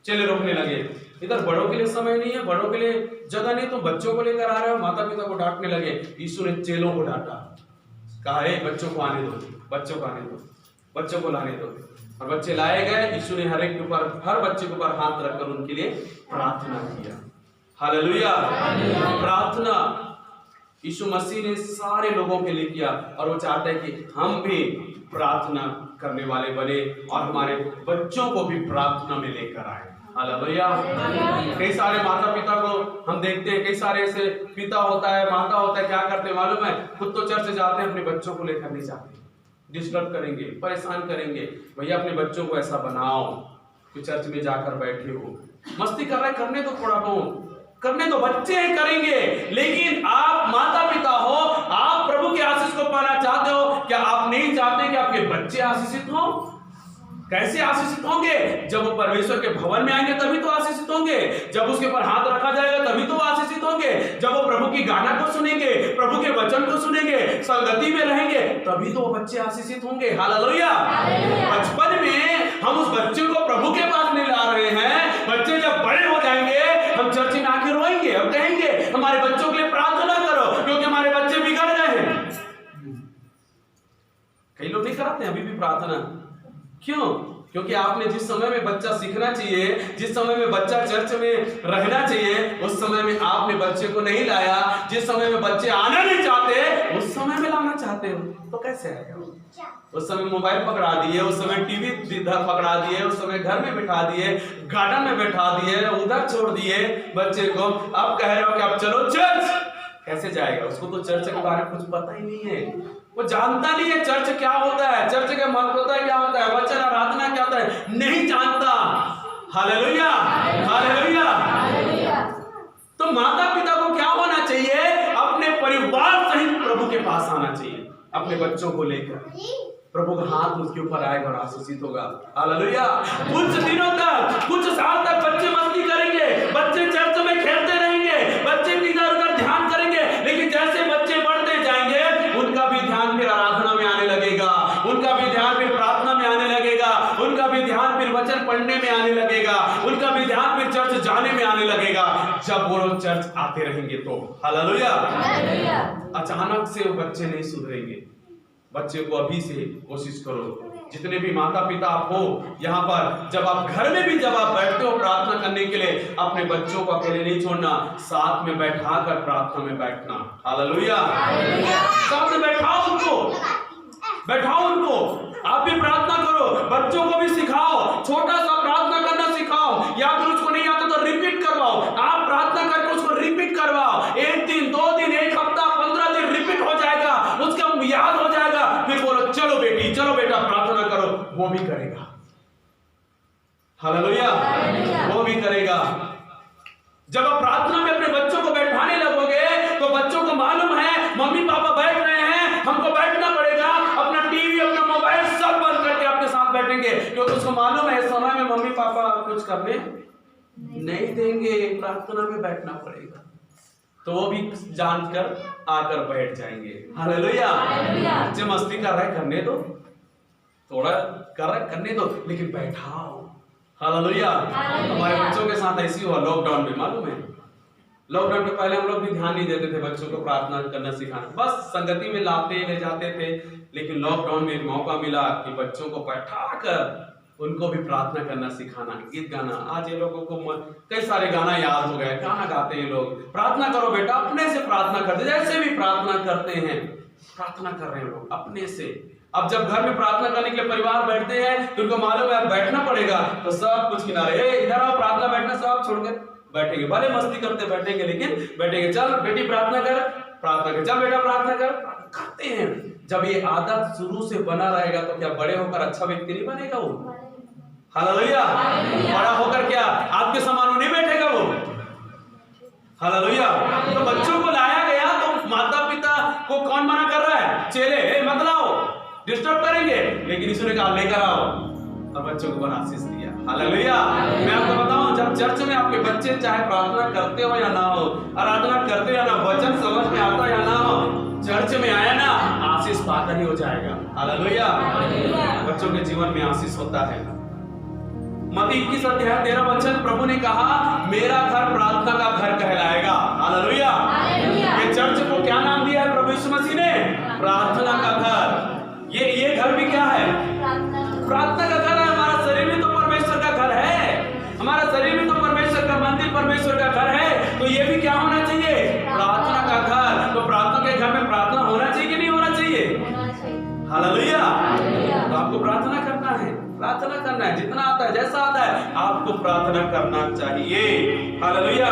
चेले रोकने लगे, इधर बड़ों के लिए समय नहीं है, बड़ों के लिए जगह नहीं, तो बच्चों को लेकर आ रहे हो। माता पिता को डांटने लगे। यीशु ने चेलों को डांटा, कहा है बच्चों को आने दो, बच्चों को आने दो, बच्चों को लाने दो। और बच्चे लाए गए। यीशु ने हर एक के ऊपर, हर बच्चे के ऊपर हाथ रखकर उनके लिए प्रार्थना किया। हालेलुया। प्रार्थना यीशु मसीह ने सारे लोगों के लिए किया और वो चाहते हैं कि हम भी प्रार्थना करने वाले बने और हमारे बच्चों को भी प्रार्थना में लेकर आए। हालेलुया। कई सारे माता पिता को हम देखते हैं, कई सारे ऐसे पिता होता है, माता होता है, क्या करते हैं मालूम है, खुद तो चर्च जाते हैं, अपने बच्चों को लेकर नहीं जाते, डिस्टर्ब करेंगे, परेशान करेंगे। भैया अपने बच्चों को ऐसा बनाओ कि चर्च में जाकर बैठे हो, मस्ती कर रहे, करने दो, थोड़ा बहुत करने दो, बच्चे हैं करेंगे। लेकिन आप माता पिता हो, आप प्रभु के आशीष को पाना चाहते हो, क्या आप नहीं चाहते कि आपके बच्चे आशीषित हो? कैसे आशीषित होंगे? जब वो परमेश्वर के भवन में आएंगे तभी तो आशीषित होंगे। जब उसके ऊपर हाथ रखा जाएगा तभी तो आशीषित होंगे। जब वो प्रभु की गाना को सुनेंगे, प्रभु के वचन को सुनेंगे, संगति में रहेंगे, तभी तो वो बच्चे आशीषित होंगे। हालेलुया। बचपन में हम उस बच्चे को प्रभु के पास नहीं ला रहे हैं। बच्चे जब बड़े हो जाएंगे, हम चर्च में आके रोएंगे और कहेंगे हमारे बच्चों के लिए प्रार्थना करो, क्योंकि हमारे बच्चे बिगड़ गए हैं। कई लोग नहीं कराते अभी भी प्रार्थना। क्यों? क्योंकि आपने जिस समय में बच्चा सीखना चाहिए, जिस समय में बच्चा चर्च में रहना चाहिए, उस समय में आपने बच्चे को नहीं लाया। जिस समय में बच्चे आना नहीं चाहते, उस समय में लाना चाहते हो, तो कैसे आएगा? उस समय मोबाइल पकड़ा दिए, उस समय टीवी पकड़ा दिए, उस समय घर में बिठा दिए, गार्डन में बैठा दिए, उधर छोड़ दिए बच्चे को। अब कह रहे हो कि आप चलो चर्च, कैसे जाएगा? उसको तो चर्च के बारे में कुछ पता ही नहीं है, वो जानता नहीं है चर्च क्या होता है, चर्च का महत्व क्या होता है, वचन आराधना क्या होता है, नहीं जानता। Hallelujah, hallelujah. तो माता पिता को क्या होना चाहिए? अपने परिवार सहित प्रभु के पास आना चाहिए, अपने बच्चों को लेकर। प्रभु का हाथ उसके ऊपर आएगा और आशीषित होगा। हालेलुया। कुछ दिनों तक, कुछ साल तक बच्चे मस्ती करेंगे, बच्चे चर्च में खेलते रहेंगे, बच्चे इधर उधर ध्यान करेंगे, लेकिन जैसे बच्चे बढ़ते जाएंगे, उनका भी ध्यान फिर आराधना में आने लगेगा, उनका भी ध्यान फिर प्रार्थना में आने लगेगा, उनका भी ध्यान फिर वचन पढ़ने में आने लगेगा, उनका भी ध्यान फिर चर्च जाने में आने लगेगा। जब वो लोग चर्च आते रहेंगे तो हालेलुया। अचानक से वो बच्चे नहीं सुधरेंगे। बच्चे को अभी से कोशिश करो, जितने भी माता पिता आप हो यहाँ पर, जब आप घर में भी जब आप बैठते हो प्रार्थना करने के लिए, अपने बच्चों को अकेले नहीं छोड़ना, साथ में बैठा कर प्रार्थना में बैठना। हालेलुया। साथ में बैठाओ उनको, बैठाओ उनको, आप भी प्रार्थना करो, बच्चों को भी सिखाओ, छोटा सा प्रार्थना करना सिखाओ, या फिर उसको नहीं आता तो रिपीट करवाओ। आप प्रार्थना करके उसको रिपीट करवाओ, 1 दिन 2 दिन 1 हफ्ता 15 दिन रिपीट हो जाएगा, उसका याद हो जाएगा। फिर बोलो चलो बेटी, चलो बेटा प्रार्थना करो, वो भी करेगा। हालेलुया, वो भी करेगा। जब आप प्रार्थना में अपने बच्चों को बैठाने लगोगे तो बच्चों को मालूम है मम्मी पापा बैठ रहे हैं, हमको बैठना पड़ेगा। अपना टीवी, अपना मोबाइल सब बंद करके आपके साथ बैठेंगे, क्योंकि उसको मालूम है इस समय में मम्मी पापा कुछ करने नहीं देंगे, प्रार्थना में बैठना पड़ेगा। तो वो भी जानकर आकर बैठ जाएंगे। हालेलुया। बच्चे मस्ती कर रहे, करने दो, थोड़ा कर रहे करने दो, लेकिन बैठाओ। हालेलुया। हमारे बच्चों के साथ ऐसी हुआ लॉकडाउन में, मालूम है लॉकडाउन में पहले हम लोग भी ध्यान नहीं देते थे बच्चों को प्रार्थना करना सिखाना, बस संगति में लाते ले जाते थे। लेकिन लॉकडाउन में एक मौका मिला कि बच्चों को बैठाकर उनको भी प्रार्थना करना सिखाना, गीत गाना। आज ये लोगों को कई सारे गाना याद हो गए, गाना गाते हैं लोग। प्रार्थना करो बेटा, अपने से प्रार्थना करते, जैसे भी प्रार्थना करते हैं प्रार्थना कर रहे हैं लोग अपने से। अब जब घर में प्रार्थना करने के लिए परिवार बैठते हैं तो उनको मालूम है बैठना पड़ेगा, तो सब कुछ किनारे, इधर आओ प्रार्थना बैठना, सब छोड़कर बैठेंगे। भले मस्ती करते बैठेंगे लेकिन बैठेंगे। चल बेटी प्रार्थना कर, प्रार्थना कर, चल बेटा प्रार्थना कर, करते हैं। जब ये आदत शुरू से बना रहेगा तो क्या बड़े होकर अच्छा व्यक्ति नहीं बनेगा वो? हालेलुया। बड़ा होकर क्या आपके समान नहीं बैठेगा वो? हालेलुया। तो बच्चों को लाया गया तो माता पिता को कौन मना कर रहा है? चेले मत लाओ, डिस्टर्ब करेंगे। लेकिन इसने कहा लेकर आओ और बच्चों को बड़ा आशीष दिया। हालेलुया। मैं आपको बताऊं, जब चर्च में आपके बच्चे चाहे प्रार्थना करते हो या ना हो, आराधना करते हो या ना, वचन समझ में आता या ना हो, चर्च में आया ना, आशीष पाकर ही हो जाएगा। हालेलुया। बच्चों के जीवन में आशीष होता है। मत्ती 21:13 प्रभु ने कहा मेरा घर प्रार्थना का घर कहलाएगा। हालेलुया। ये चर्च को क्या नाम दिया है प्रभु यीशु मसीह ने? प्रार्थना का घर। ये घर भी क्या है? प्रार्थना का घर है। हमारा शरीर भी तो परमेश्वर का घर है, हमारा शरीर भी तो परमेश्वर का मंदिर, परमेश्वर का घर है। तो ये भी क्या होना चाहिए? प्रार्थना का घर। तो प्रार्थना के घर में प्रार्थना होना चाहिए कि नहीं होना चाहिए? हालेलुया। तो आपको प्रार्थना करना है, प्रार्थना करना है, जितना आता है जैसा आता है आपको प्रार्थना करना चाहिए। हालेलुया।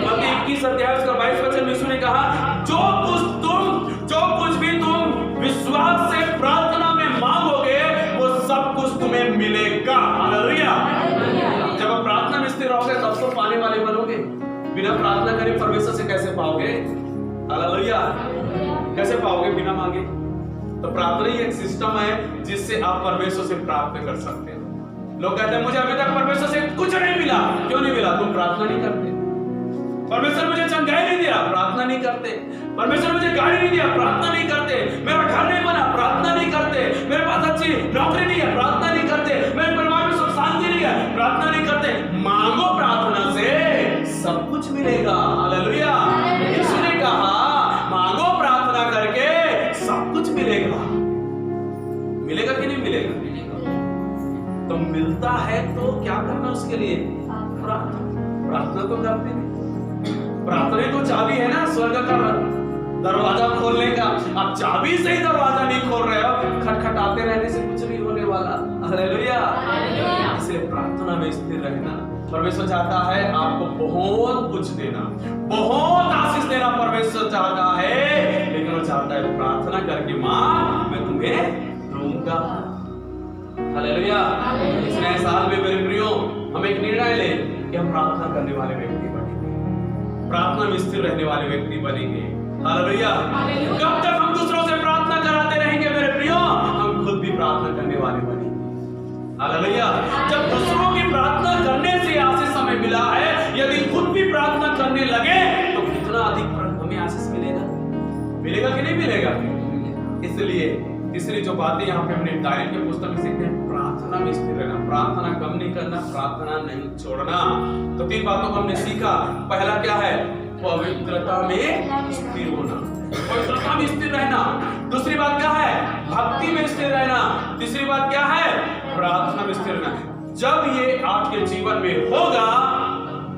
मत्ती 21:22 यीशु ने कहा जो कुछ भी तुम विश्वास से प्रार्थना में मांगोगे वो सब कुछ तुम्हें मिलेगा। हालेलुया। जब आप प्रार्थना में स्थिर रहोगे तब तो पाने वाले बनोगे। बिना प्रार्थना करे परमेश्वर से कैसे पाओगे? हालेलुया। कैसे पाओगे बिना मांगे? तो प्रार्थना ही एक सिस्टम है जिससे आप परमेश्वर से प्राप्त कर सकते हैं। लोग कहते हैं मुझे अभी तक परमेश्वर से कुछ नहीं मिला। क्यों नहीं मिला? तुम प्रार्थना नहीं करते। परमेश्वर मुझे चंगाई नहीं दिया, प्रार्थना नहीं करते। परमेश्वर मुझे गाड़ी नहीं दिया, प्रार्थना नहीं करते। मेरा घर नहीं बना, प्रार्थना नहीं करते। मेरे पास अच्छी नौकरी नहीं है, प्रार्थना नहीं करते। मेरे परिवार में सुख शांति नहीं है, प्रार्थना नहीं करते। मांगो प्रार्थना से सब कुछ मिलेगा। हालेलुया। यीशु ने कहा मांगो प्रार्थना करके सब कुछ मिलेगा। मिलेगा कि नहीं मिलेगा? तो मिलता है तो क्या करना उसके लिए? प्रार्थना तो करते हैं। प्रार्थना तो चाबी है ना स्वर्ग का दरवाजा खोलने का। आप चाबी से ही दरवाजा नहीं खोल रहे हो, खटखटाते रहने से कुछ नहीं होने वाला। हालेलुया। इसलिए प्रार्थना में स्थिर रहना। परमेश्वर चाहता है आपको बहुत कुछ देना, बहुत आशीष देना परमेश्वर चाहता है, लेकिन वो चाहता है प्रार्थना करके मां मैं तुम्हें दूंगा। हालेलुया। इस नए साल में मेरे प्रियो हम एक निर्णय लें कि हम प्रार्थना करने वाले व्यक्ति बनेंगे, प्रार्थना में स्थिर रहने वाले व्यक्ति बनेंगे। हालेलुया। कब तक हम दूसरों से प्रार्थना कराते रहेंगे मेरे प्रियो? हम खुद भी प्रार्थना करने वाले बनेंगे। हालेलुया। जब दूसरों की प्रार्थना करने से आशीष हमें मिला है, यदि खुद भी प्रार्थना करने लगे तो कितना अधिक हमें आशीष मिलेगा? मिलेगा कि नहीं मिलेगा? इसलिए तीसरी जो बातें यहाँ पे हमने दानियेल के पुस्तक में सीखते हैं, प्रार्थना में स्थिर रहना, प्रार्थना कम नहीं करना, प्रार्थना नहीं छोड़ना। तो 3 बातों को हमने सीखा। पहला क्या है? पवित्रता में स्थिर होना, पवित्रता में स्थिर रहना। दूसरी बात क्या है? भक्ति में स्थिर रहना। तीसरी बात क्या है? प्रार्थना में स्थिर रहना। जब ये आपके जीवन में होगा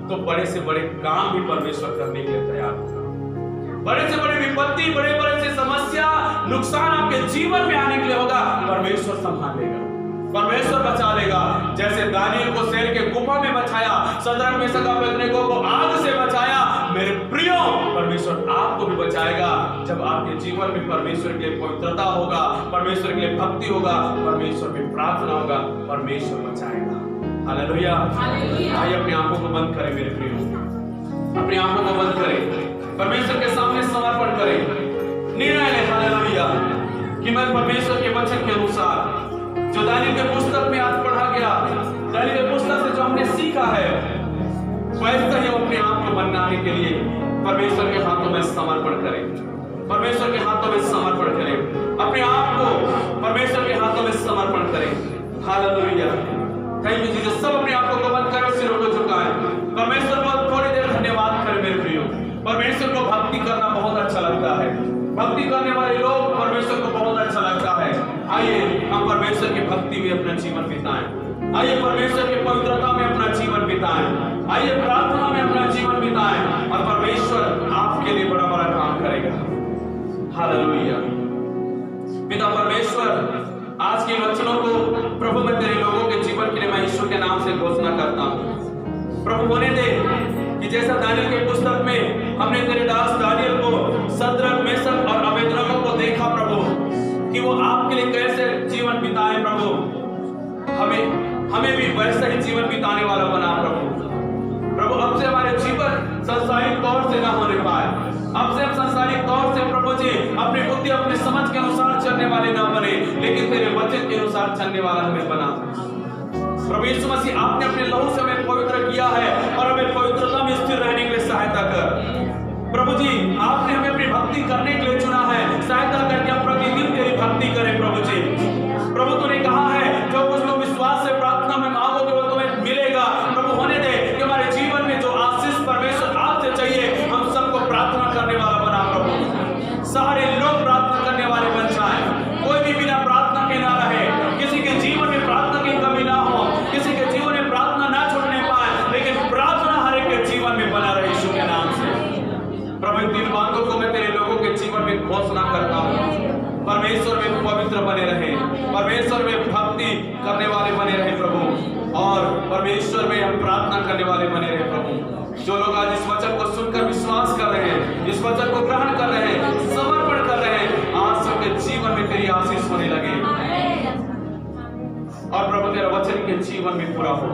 तो बड़े से बड़े काम भी परमेश्वर करने के लिए तैयार होगा। बड़े से बड़े विपत्ति, बड़े से समस्या, नुकसान आपके जीवन में आने के लिए होगा, परमेश्वर संभालेगा, परमेश्वर बचा लेगा। जैसे दानियेल को शेर के गुफा में बचाया, शद्रक मेशक अबेदनेगो को आग से बचाया, मेरे प्रियो परमेश्वर आपको भी बचाएगा। जब आपके जीवन में परमेश्वर के लिए पवित्रता होगा, परमेश्वर के लिए भक्ति होगा, परमेश्वर में प्रार्थना होगा, परमेश्वर बचाएगा। हालेलुया। आइए अपनी आंखों को बंद करें मेरे प्रियो, अपनी आंखों को बंद करें, परमेश्वर के सामने समर्पण करें। निर्णय लें हालेलुया कि मैं परमेश्वर के वचन के अनुसार जो दानियेल के पुस्तक में आज पढ़ा गया, दानियेल के पुस्तक से जो हमने सीखा है, वैसे ही अपने आप को बनाने के लिए परमेश्वर के हाथों में समर्पण करें। परमेश्वर के हाथों में समर्पण करें, अपने आप को परमेश्वर के हाथों में समर्पण करें। हालेलुया। Thank you Jesus. सब अपने आप को बंद करें, सिरों को झुकाएं। परमेश्वर को थोड़ी देर धन्यवाद करें मेरे प्रियो। परमेश्वर को भक्ति करना बहुत अच्छा लगता है। भक्ति करने वाले लोग परमेश्वर को बहुत अच्छा लगता है। आइए हम परमेश्वर की भक्ति में अपना जीवन बिताएं। आइए परमेश्वर की पवित्रता में अपना जीवन बिताएं। आइए प्रार्थना में अपना जीवन बिताएं और परमेश्वर आपके लिए बड़ा बड़ा काम करेगा। हालेलुया। पिता परमेश्वर, आज के वचनों को प्रभु मैं तेरे लोगों के जीवन के लिए मैं यीशु के नाम से घोषणा करता हूँ। प्रभु होने दे कि जैसा दानियल के पुस्तक में हमने तेरे दास दानियल को, शद्रक, मेशक और अबेदनगो को देखा प्रभु, कि वो आपके लिए कैसे जीवन बिताए प्रभु, हमें भी वैसा ही जीवन बिताने वाला बना प्रभु। प्रभु अब से हमारे जीवन संसारिक तौर से ना होने पाए। अब से हम संसारिक तौर से प्रभु जी अपनी बुद्धि, अपने समझ के अनुसार चलने वाले ना बने, लेकिन तेरे वचन के अनुसार चलने वाला हमें बना। प्रभु यीशु मसीह, आपने अपने लहू से हमें पवित्र किया है और हमें पवित्रता में स्थिर रहने के लिए सहायता कर। प्रभु जी आपने हमें अपनी भक्ति करने के लिए चुना है, सहायता करके हम प्रतिदिन तेरी भक्ति करें प्रभु जी। प्रभु तूने कहा है जो कुछ तुम विश्वास से प्रार्थना में मांगोगे वो तुम्हें मिलेगा। प्रभु होने दे कि हमारे जीवन में जो आशीष परमेश्वर आपसे चाहिए हम सबको प्रार्थना करने वाला बना प्रभु। सारे लोग प्रार्थना करने वाले बन जाएं, कोई भी बिना प्रार्थना के ना रहे। किसी के जीवन में प्रार्थना की कमी ना हो, किसी के जीवन में प्रार्थना ना छूटने पाए, लेकिन प्रार्थना हर एक के जीवन में बना रहे यीशु के नाम से। प्रभु इन तीन बातों को मैं तेरे लोगों के जीवन में घोषणा करता हूँ। परमेश्वर में पवित्र बने रहे, परमेश्वर में भक्ति करने वाले बने रहे प्रभु, और परमेश्वर में हम प्रार्थना करने वाले बने रहे प्रभु। जो लोग आज इस वचन को सुनकर विश्वास कर रहे हैं, इस वचन को ग्रहण कर रहे हैं, समर्पण कर रहे हैं, आज सबके जीवन में तेरी आशीष होने लगे और प्रभु तेरा वचन के जीवन में पूरा हो।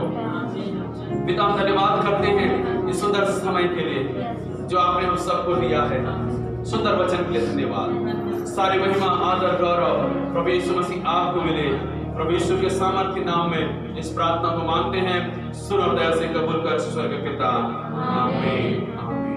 पिता हम धन्यवाद करते हैं इस सुंदर समय के लिए जो आपने हम सबको दिया है। सुंदर वचन के लिए धन्यवाद। सारी महिमा, आदर, गौरव प्रभु यीशु मसीह आपको मिले। प्रभु यीशु के सामर्थ्य नाम में इस प्रार्थना को मांगते हैं। सुन और दया से कबूल कर स्वर्ग के पिता। आमीन।